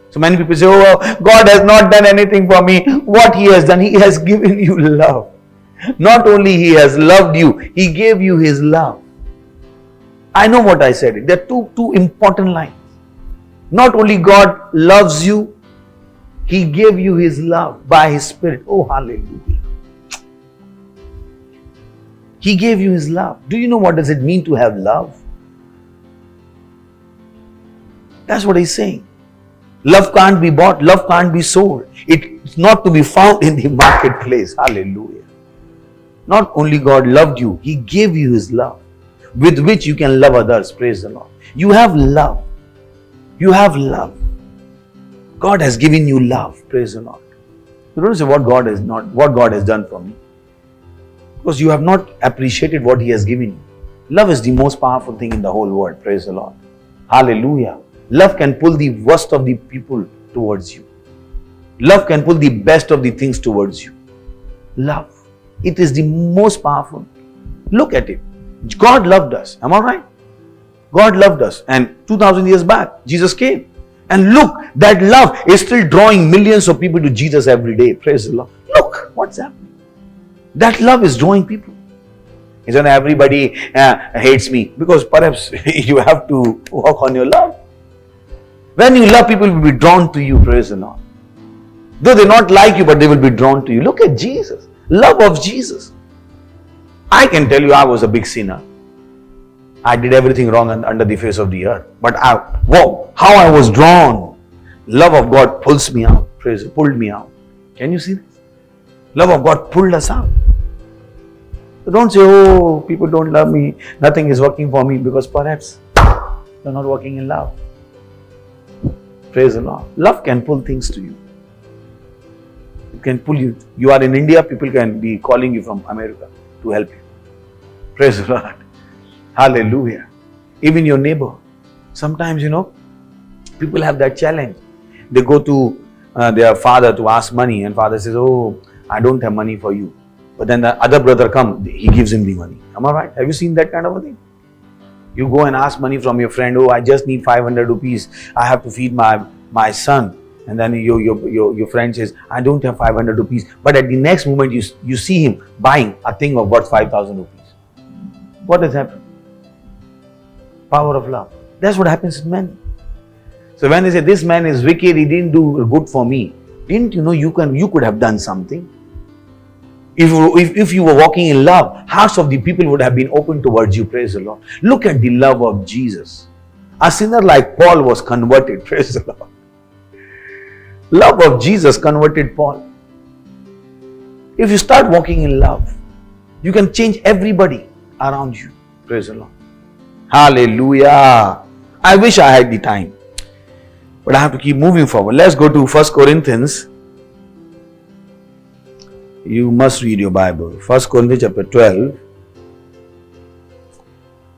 So many people say, oh, God has not done anything for me. What He has done, He has given you love. Not only He has loved you, He gave you His love. I know what I said. There are two important lines. Not only God loves you, He gave you His love by His Spirit. Oh, hallelujah. He gave you His love. Do you know what does it mean to have love? That's what He's saying. Love can't be bought. Love can't be sold. It's not to be found in the marketplace. Hallelujah. Not only God loved you, He gave you His love with which you can love others. Praise the Lord. You have love. You have love. God has given you love. Praise the Lord. You don't say what God has done for me. Because you have not appreciated what He has given you. Love is the most powerful thing in the whole world. Praise the Lord. Hallelujah. Love can pull the worst of the people towards you. Love can pull the best of the things towards you. Love. It is the most powerful. Look at it. God loved us. Am I right? God loved us. And 2000 years back, Jesus came. And look, that love is still drawing millions of people to Jesus every day. Praise the Lord. Look what's happening. That love is drawing people. Isn't everybody hates me? Because perhaps you have to work on your love. When you love, people will be drawn to you. Praise the Lord. Though they not like you, but they will be drawn to you. Look at Jesus. Love of Jesus. I can tell you I was a big sinner. I did everything wrong under the face of the earth. But how I was drawn. Love of God pulls me out. Pulled me out. Can you see this? Love of God pulled us out. So don't say, oh, people don't love me. Nothing is working for me, because perhaps you're not working in love. Praise the Lord. Love can pull things to you. It can pull you. You are in India, people can be calling you from America to help you. Praise the Lord. Hallelujah. Even your neighbor. Sometimes, people have that challenge. They go to their father to ask money, and father says, oh, I don't have money for you. But then the other brother comes, he gives him the money. Am I right? Have you seen that kind of a thing? You go and ask money from your friend, oh, I just need 500 rupees. I have to feed my son. And then your friend says, I don't have 500 rupees. But at the next moment, you see him buying a thing of worth 5,000 rupees. what has happened? Power of love. That's what happens in men. So when they say this man is wicked, he didn't do good for me, didn't you know you could have done something? If you were walking in love, hearts of the people would have been open towards you. Praise the Lord. Look at the love of Jesus. A sinner like Paul was converted. Praise the Lord. Love of Jesus converted Paul. If you start walking in love, you can change everybody around you. Praise the Lord. Hallelujah. I wish I had the time, but I have to keep moving forward. Let's go to 1 Corinthians. You must read your Bible. 1 Corinthians chapter 12.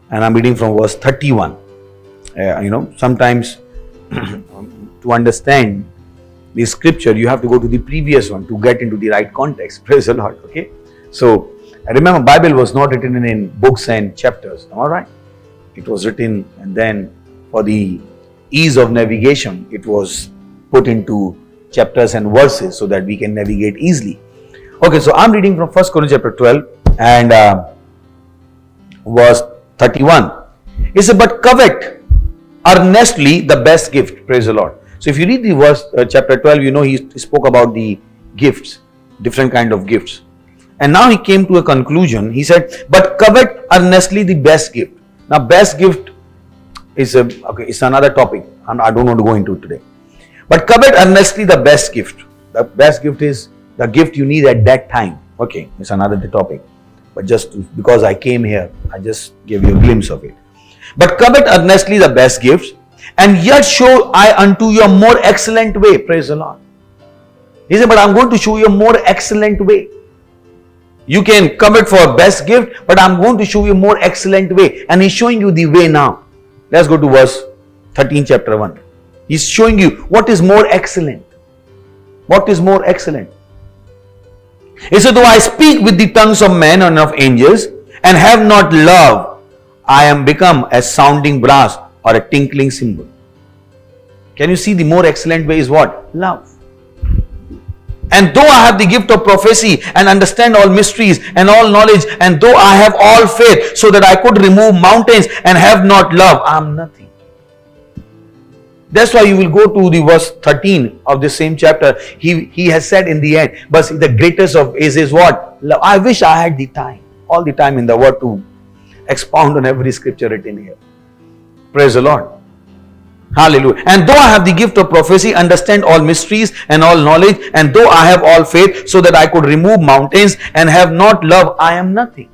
And I'm reading from verse 31. Sometimes to understand the scripture, you have to go to the previous one to get into the right context. Praise the Lord. Okay. So, remember, Bible was not written in books and chapters. All right. It was written, and then for the ease of navigation, it was put into chapters and verses so that we can navigate easily. Okay, so I'm reading from 1 Corinthians chapter 12 and verse 31. It says, but covet earnestly the best gift. Praise the Lord. So if you read the verse chapter 12, you know he spoke about the gifts, different kind of gifts. And now he came to a conclusion. He said, but covet earnestly the best gift. Now best gift is it's another topic and I don't want to go into it today. But covet earnestly the best gift. The best gift is the gift you need at that time. Okay, it's another topic. But because I came here, I just gave you a glimpse of it. But covet earnestly the best gifts, and yet show I unto you a more excellent way. Praise the Lord. He said, but I'm going to show you a more excellent way. You can covet for best gift, but I'm going to show you a more excellent way. And he's showing you the way now. Let's go to verse 13, chapter 1. He's showing you what is more excellent. What is more excellent? He said, though I speak with the tongues of men and of angels, and have not love, I am become a sounding brass or a tinkling cymbal. Can you see the more excellent way is what? Love. And though I have the gift of prophecy and understand all mysteries and all knowledge, and though I have all faith so that I could remove mountains and have not love, I am nothing. That's why you will go to the verse 13 of the same chapter. He has said in the end, but the greatest of is what? Love. I wish I had the time, all the time in the word to expound on every scripture written here. Praise the Lord. Hallelujah. And though I have the gift of prophecy, understand all mysteries and all knowledge, and though I have all faith so that I could remove mountains and have not love, I am nothing.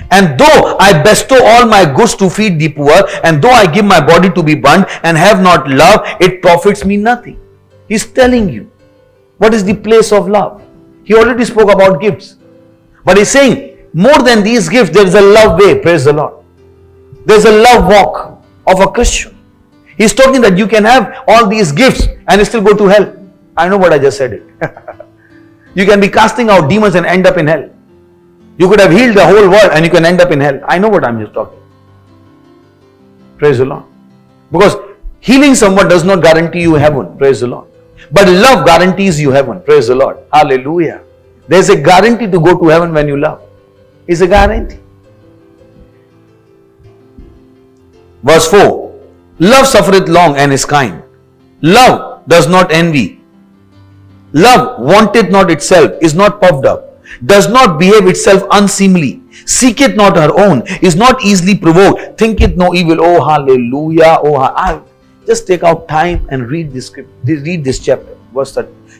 And though I bestow all my goods to feed the poor, and though I give my body to be burned and have not love, it profits me nothing. He's telling you what is the place of love. He already spoke about gifts, but he's saying more than these gifts, there is a love way. Praise the Lord. There's a love walk of a Christian. He's talking that you can have all these gifts and still go to hell. I know what I just said it. You can be casting out demons and end up in hell. You could have healed the whole world and you can end up in hell. I know what I'm just talking. Praise the Lord. Because healing someone does not guarantee you heaven. Praise the Lord. But love guarantees you heaven. Praise the Lord. Hallelujah. There's a guarantee to go to heaven when you love. It's a guarantee. Verse 4. Love suffereth long and is kind. Love does not envy. Love wanteth not itself, is not puffed up, does not behave itself unseemly, seeketh not her own, is not easily provoked, thinketh no evil. Oh, hallelujah. Oh, just take out time and read this script. Read this chapter,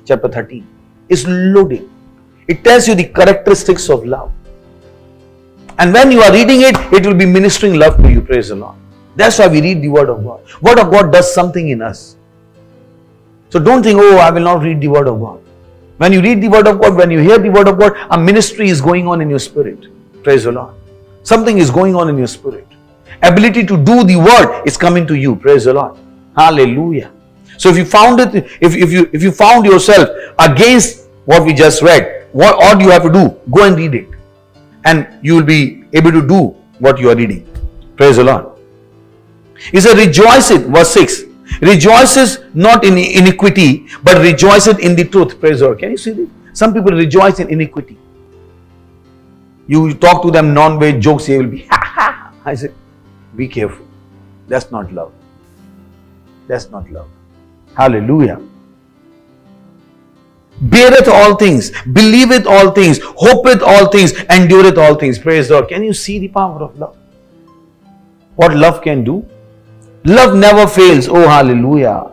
chapter 13. It's loaded. It tells you the characteristics of love. And when you are reading it, it will be ministering love to you. Praise the Lord. That's why we read the Word of God. Word of God does something in us. So don't think, oh, I will not read the Word of God. When you read the Word of God, when you hear the Word of God, a ministry is going on in your spirit. Praise the Lord. Something is going on in your spirit. Ability to do the Word is coming to you. Praise the Lord. Hallelujah. So if you found it, if you found yourself against what we just read, what all you have to do, go and read it. And you will be able to do what you are reading. Praise the Lord. He said, rejoiceth, verse 6. Rejoices not in iniquity, but rejoiceth in the truth. Praise the Lord. Can you see this? Some people rejoice in iniquity. You talk to them non-veg jokes, they will be ha ha. I said, be careful. That's not love. That's not love. Hallelujah. Beareth all things, believeth all things, hopeth all things, endureth all things. Praise God. Can you see the power of love? What love can do? Love never fails. Oh, hallelujah.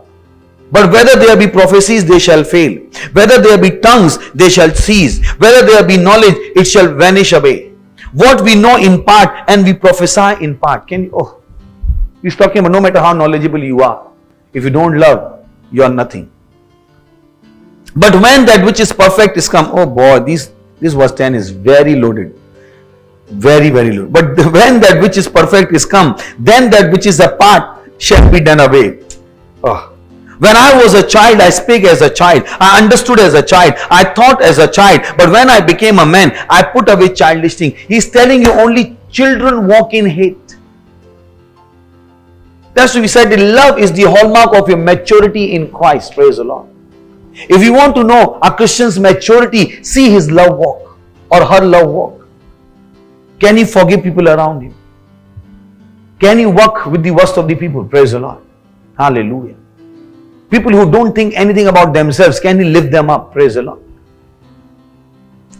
But whether there be prophecies, they shall fail. Whether there be tongues, they shall cease. Whether there be knowledge, it shall vanish away. What we know in part and we prophesy in part. Can you? Oh, he's talking about no matter how knowledgeable you are, if you don't love, you are nothing. But when that which is perfect is come, oh boy, this verse 10 is very loaded. Very, very loaded. But when that which is perfect is come, then that which is a part shall be done away. Oh. When I was a child, I spake as a child. I understood as a child. I thought as a child. But when I became a man, I put away childish things. He's telling you only children walk in hate. That's why we said that love is the hallmark of your maturity in Christ. Praise the Lord. If you want to know a Christian's maturity, see his love walk or her love walk. Can he forgive people around him? Can he work with the worst of the people? Praise the Lord. Hallelujah. People who don't think anything about themselves, can he lift them up? Praise the Lord.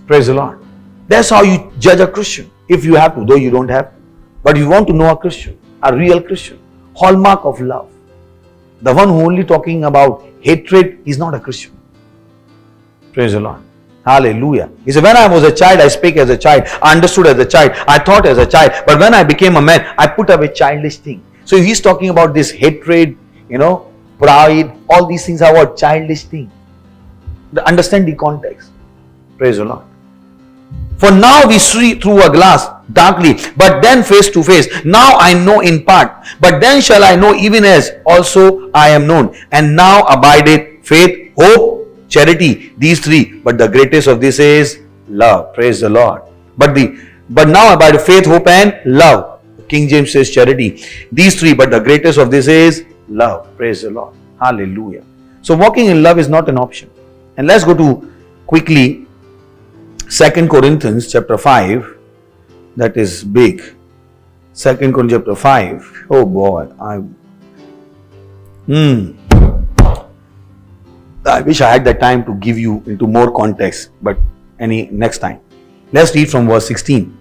Praise the Lord. That's how you judge a Christian. If you have to, though you don't have to. But if you want to know a Christian, a real Christian, hallmark of love. The one who only talking about hatred is not a Christian. Praise the Lord. Hallelujah. He said, when I was a child, I spake as a child. I understood as a child. I thought as a child. But when I became a man, I put away childish things. So he's talking about this hatred, pride, all these things are what? Childish things. Understand the context. Praise the Lord. For now we see through a glass darkly, but then face to face. Now I know in part, but then shall I know even as also I am known. And now abideth faith, hope, charity, these three. But the greatest of this is love. Praise the Lord. But now abideth faith, hope and love. King James says charity. These three, but the greatest of this is love. Praise the Lord. Hallelujah. So walking in love is not an option. And let's go to quickly 2 Corinthians chapter 5. That is big. 2 Corinthians chapter 5. Oh boy. I wish I had the time to give you into more context, but next time. Let's read from verse 16.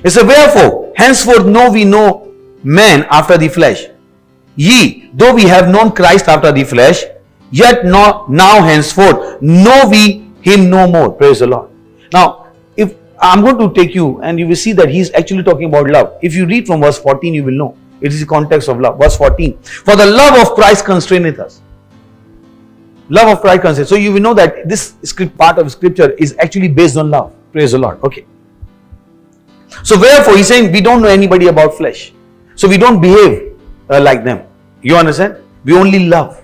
It says, wherefore, henceforth know we no man after the flesh. Ye, though we have known Christ after the flesh, yet now henceforth know we him no more. Praise the Lord. Now, if I'm going to take you and you will see that he's actually talking about love. If you read from verse 14, you will know. It is the context of love. Verse 14. For the love of Christ constraineth us. Love of Christ constraineth. So you will know that this part of scripture is actually based on love. Praise the Lord. Okay. So wherefore he's saying we don't know anybody about flesh. So we don't behave like them. You understand? We only love.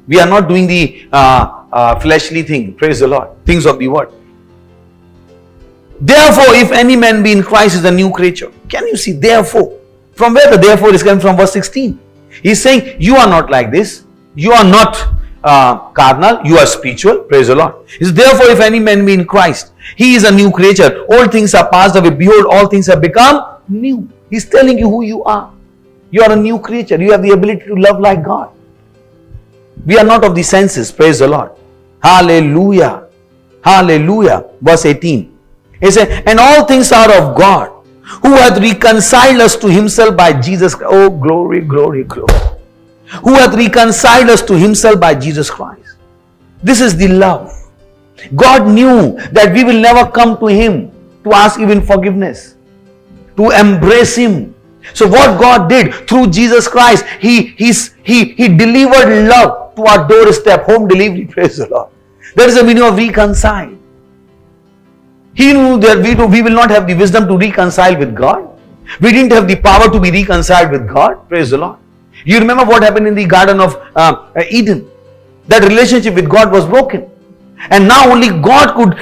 We are not doing the fleshly thing. Praise the Lord. Things of the world. Therefore, if any man be in Christ is a new creature. Can you see? Therefore. From where the therefore is coming from? Verse 16. He's saying you are not like this. You are not carnal. You are spiritual. Praise the Lord. He says, therefore, if any man be in Christ, he is a new creature. All things are passed away. Behold, all things have become new. He's telling you who you are. You are a new creature. You have the ability to love like God. We are not of the senses. Praise the Lord. Hallelujah. Hallelujah. Verse 18. He said, and all things are of God, who hath reconciled us to himself by Jesus Christ. Oh, glory, glory, glory. Who hath reconciled us to himself by Jesus Christ. This is the love. God knew that we will never come to him to ask even forgiveness, to embrace him. So what God did through Jesus Christ, he delivered love to our doorstep, home delivery. Praise the Lord. That is the meaning of reconcile. He knew that we will not have the wisdom to reconcile with God. We didn't have the power to be reconciled with God. Praise the Lord. You remember what happened in the Garden of Eden. That relationship with God was broken. And now only God could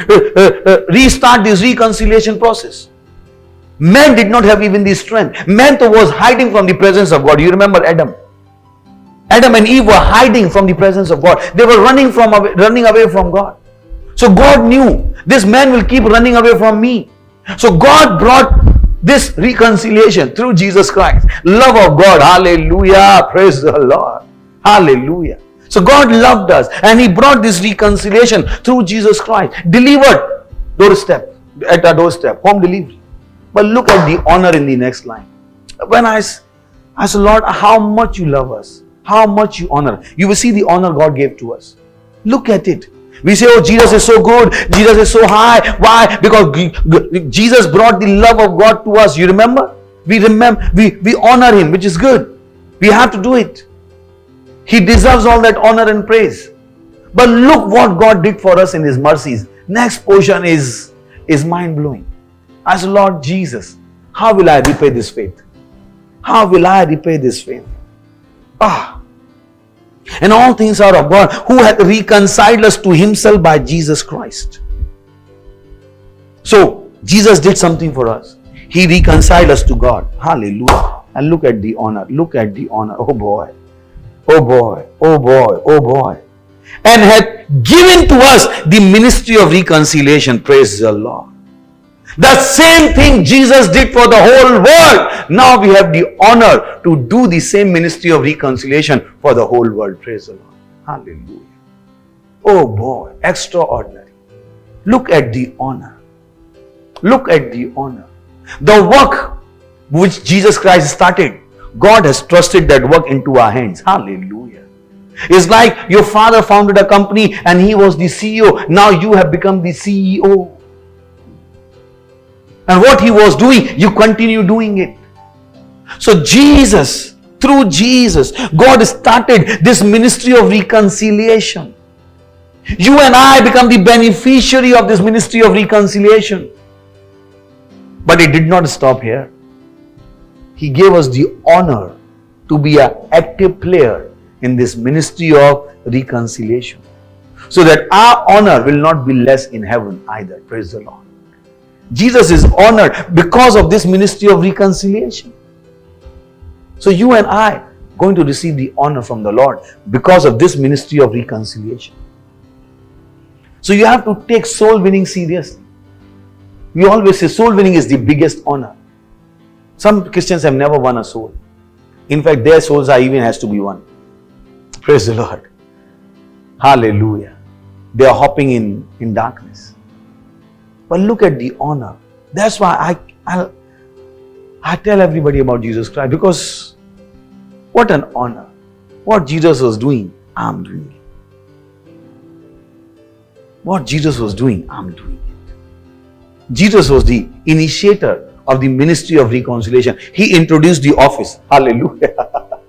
restart this reconciliation process. Man did not have even the strength. Man was hiding from the presence of God. You remember Adam. Adam and Eve were hiding from the presence of God. They were running away from God. So God knew this man will keep running away from me. So God brought this reconciliation through Jesus Christ. Love of God. Hallelujah. Praise the Lord. Hallelujah. So God loved us and He brought this reconciliation through Jesus Christ. Delivered doorstep, at our doorstep, home delivery. But look at the honor in the next line. When I said, Lord, how much you love us, how much you honor. You will see the honor God gave to us. Look at it. We say, oh, Jesus is so good, Jesus is so high. Why? Because Jesus brought the love of God to us. You remember? We honor Him, which is good. We have to do it. He deserves all that honor and praise. But look what God did for us in His mercies. Next portion is mind-blowing. I said, Lord Jesus, how will I repay this faith? How will I repay this faith? And all things are of God, who hath reconciled us to Himself by Jesus Christ. So, Jesus did something for us. He reconciled us to God. Hallelujah. And look at the honor. Look at the honor. Oh boy. Oh boy. Oh boy. Oh boy. And hath given to us the ministry of reconciliation. Praise the Lord. The same thing Jesus did for the whole world. Now we have the honor to do the same ministry of reconciliation for the whole world. Praise the Lord. Hallelujah. Oh boy, extraordinary. Look at the honor. Look at the honor. The work which Jesus Christ started, God has trusted that work into our hands. Hallelujah. It's like your father founded a company and he was the CEO. Now you have become the CEO. And what he was doing, you continue doing it. So Jesus, through Jesus, God started this ministry of reconciliation. You and I become the beneficiary of this ministry of reconciliation. But it did not stop here. He gave us the honor to be an active player in this ministry of reconciliation. So that our honor will not be less in heaven either. Praise the Lord. Jesus is honored because of this ministry of reconciliation. So you and I are going to receive the honor from the Lord because of this ministry of reconciliation. So you have to take soul winning seriously. We always say soul winning is the biggest honor. Some Christians have never won a soul. In fact, their souls are even has to be won. Praise the Lord. Hallelujah. They are hopping in darkness. But look at the honor. That's why I tell everybody about Jesus Christ, because what an honor. What Jesus was doing, I'm doing it. What Jesus was doing, I'm doing it. Jesus was the initiator of the ministry of reconciliation. He introduced the office, hallelujah,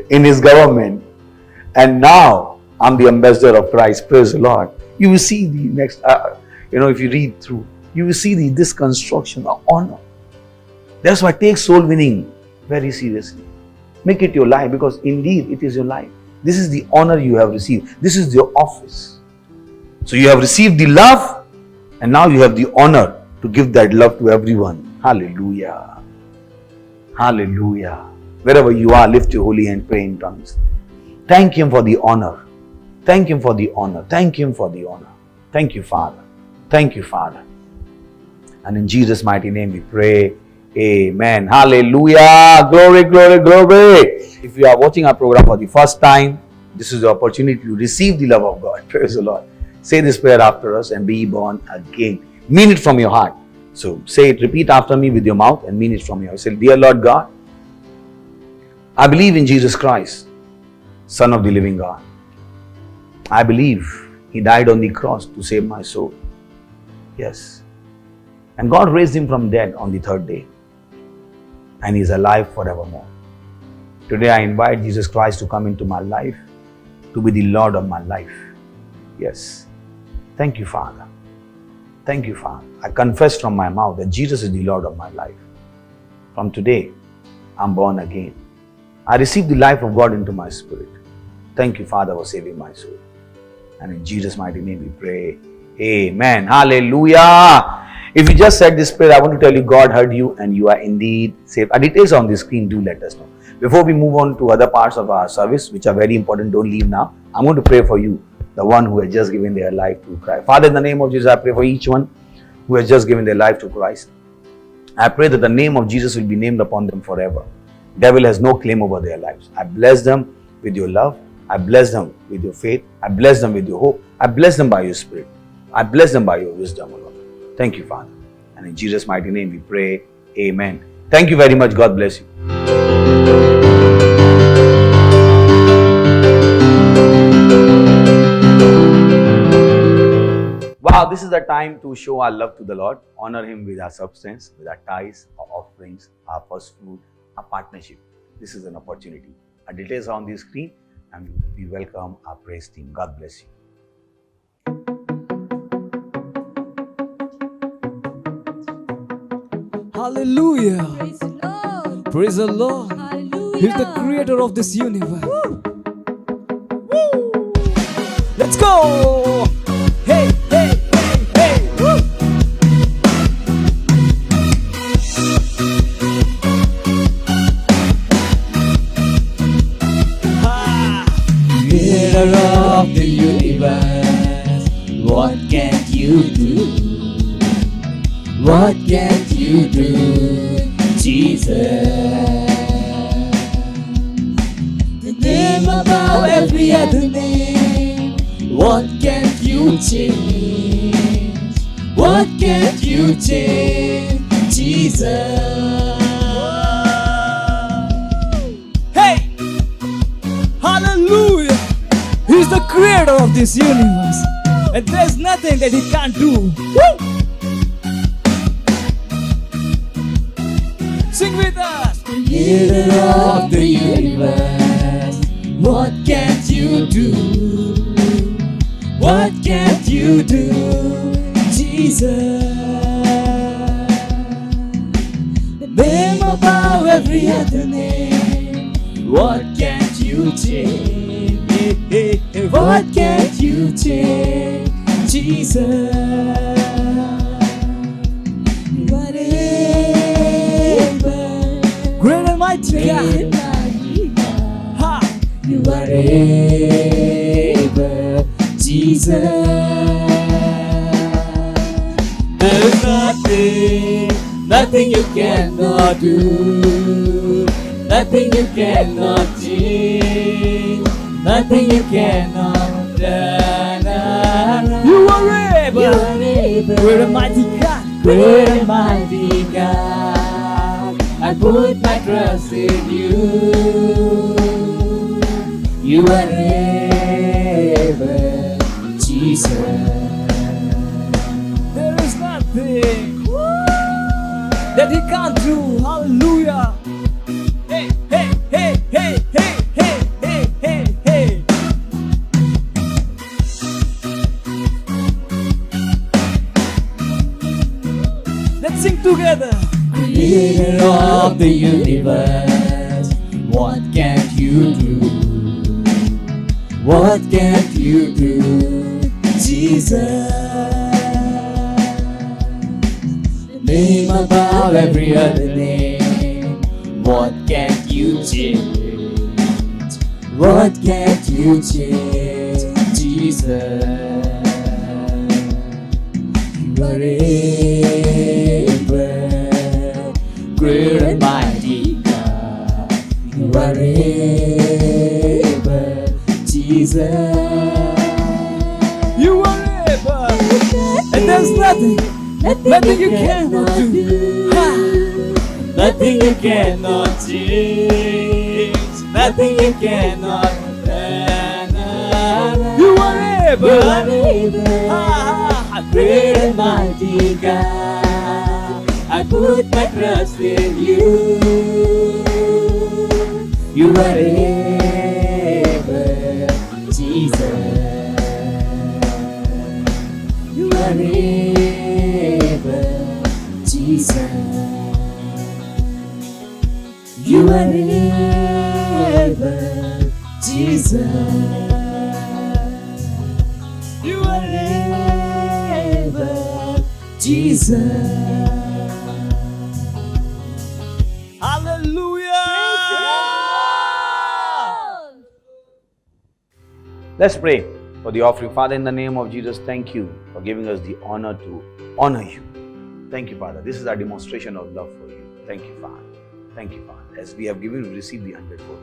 in His government. And now I'm the ambassador of Christ. Praise the Lord. You will see the next, if you read through, you will see this construction of honor. That's why take soul winning very seriously. Make it your life, because indeed it is your life. This is the honor you have received. This is your office. So you have received the love, and now you have the honor to give that love to everyone. Hallelujah. Hallelujah. Wherever you are, lift your holy hand, pray in tongues. Thank Him for the honor. Thank Him for the honor. Thank Him for the honor. Thank you, Father. Thank you, Father. And in Jesus' mighty name we pray. Amen. Hallelujah. Glory, glory, glory. If you are watching our program for the first time, this is the opportunity to receive the love of God. Praise the Lord. Say this prayer after us and be born again. Mean it from your heart. So say it, repeat after me with your mouth and mean it from your heart. Say, dear Lord God, I believe in Jesus Christ, Son of the living God. I believe He died on the cross to save my soul. Yes. And God raised Him from dead on the third day. And He is alive forevermore. Today I invite Jesus Christ to come into my life, to be the Lord of my life. Yes. Thank you, Father. Thank you, Father. I confess from my mouth that Jesus is the Lord of my life. From today, I'm born again. I receive the life of God into my spirit. Thank you, Father, for saving my soul. And in Jesus' mighty name we pray. Amen. Hallelujah. If you just said this prayer, I want to tell you God heard you and you are indeed saved. Our details on the screen, do let us know. Before we move on to other parts of our service, which are very important, don't leave now. I'm going to pray for you the one who has just given their life to Christ. Father, in the name of Jesus, I pray for each one who has just given their life to Christ. I pray that the name of Jesus will be named upon them forever. Devil has no claim over their lives. I bless them with your love. I bless them with your faith. I bless them with your hope. I bless them by your spirit. I bless them by your wisdom, O Lord. Thank you, Father. And in Jesus' mighty name we pray. Amen. Thank you very much. God bless you. Wow, this is the time to show our love to the Lord, honor Him with our substance, with our tithes, our offerings, our first fruit, our partnership. This is an opportunity. Our details are on the screen, and we welcome our praise team. God bless you. Hallelujah. Praise the Lord. Praise the Lord. Hallelujah. He's the creator of this universe. Woo. Let's go. Hey, hey, hey, hey. Woo. Creator of the universe, what can't you do? What can't you do, Jesus? The name above every other name. What can't you change? What can't you change, Jesus? Hey! Hallelujah! He's the creator of this universe, and there's nothing that He can't do. Woo! Sing with us! Creator of the universe, what can't you do? What can't you do, Jesus? The name above every other name. What can't you change? What can't you change, Jesus? Great and mighty God. Ha! You are able, Jesus. There's nothing you cannot do, nothing you cannot change, nothing you cannot do. You are able, great and mighty God, great and mighty God. I put my trust in you. You are able, Jesus. There is nothing that He can't do. Hallelujah. Hey, hey, hey, hey, hey, hey, hey, hey, hey. Let's sing together. Creator of the universe, what can't you do? What can't you do, Jesus? Name above every other name. What can't you change? What can't you change, Jesus? You are able, great and mighty God. You are able, Jesus. You are able, and there's nothing you cannot do. Nothing you cannot change, nothing you cannot do. You are able, great and mighty God. I put my trust in you. You are able, Jesus. You are able, Jesus. You are able, Jesus. You are able, Jesus. Hallelujah! Let's pray. for the offering. Father, in the name of Jesus, thank you for giving us the honor to honor you. Thank you, Father. This is our demonstration of love for you. Thank you, Father. Thank you, Father. As we have given, we receive the 100-fold.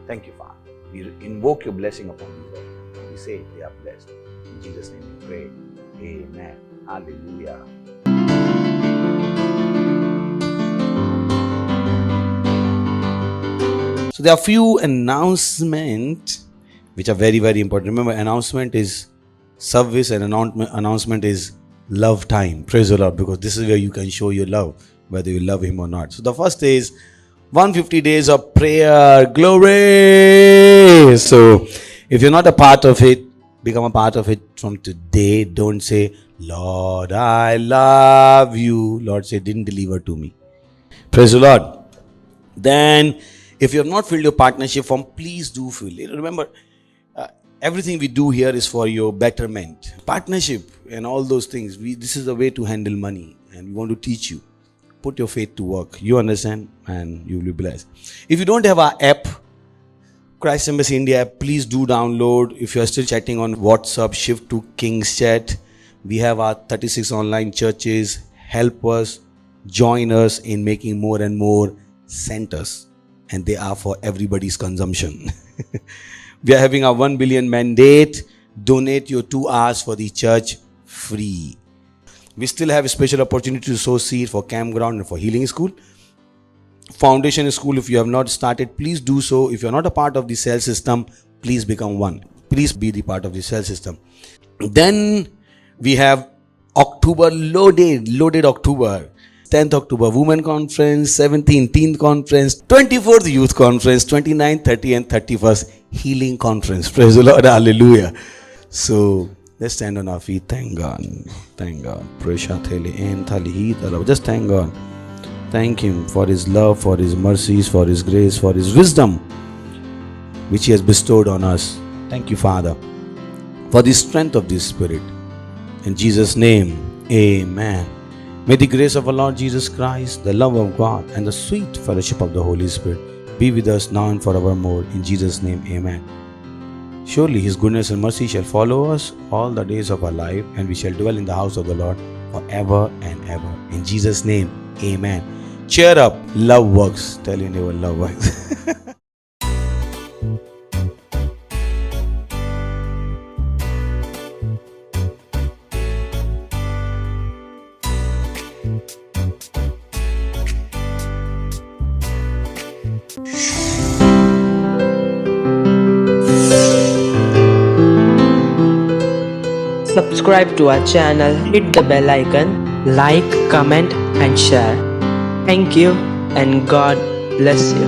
Thank you, Father. We invoke your blessing upon these offerings. We say they are blessed. In Jesus' name we pray. Amen. Hallelujah. So there are few announcements which are very, very important. Remember, announcement is service and announcement is love time. Praise the Lord, because this is where you can show your love, whether you love him or not. So the first is 150 days of prayer. Glory! So if you're not a part of it, become a part of it from today. Don't say, Lord, I love you. Lord, say, didn't deliver to me. Praise the Lord. Then, if you have not filled your partnership form, please do fill it. Remember, everything we do here is for your betterment. Partnership and all those things. This is the way to handle money, and we want to teach you. Put your faith to work. You understand, and you will be blessed. If you don't have our app, Christ Embassy India app, please do download. If you are still chatting on WhatsApp, shift to King's Chat. We have our 36 online churches. Help us, join us in making more and more centers, and they are for everybody's consumption. We are having our 1 billion mandate. Donate your 2 hours for the church free. We still have a special opportunity to sow seed for campground and for healing school. Foundation school, if you have not started, please do so. If you are not a part of the cell system, please become one. Please be the part of the cell system. Then we have October, loaded October. 10th October Women Conference, 17th Teen Conference, 24th Youth Conference, 29th, 30th and 31st Healing Conference. Praise the Lord. Hallelujah. So let's stand on our feet. Thank God. Thank God. Just thank God. Thank Him for His love, for His mercies, for His grace, for His wisdom, which He has bestowed on us. Thank you, Father, for the strength of this Spirit. In Jesus' name, amen. May the grace of our Lord Jesus Christ, the love of God, and the sweet fellowship of the Holy Spirit be with us now and forevermore. In Jesus' name, amen. Surely His goodness and mercy shall follow us all the days of our life, and we shall dwell in the house of the Lord forever and ever. In Jesus' name, amen. Cheer up. Love works. Tell your neighbor, love works. Subscribe to our channel, hit the bell icon, like, comment and share. Thank you and God bless you.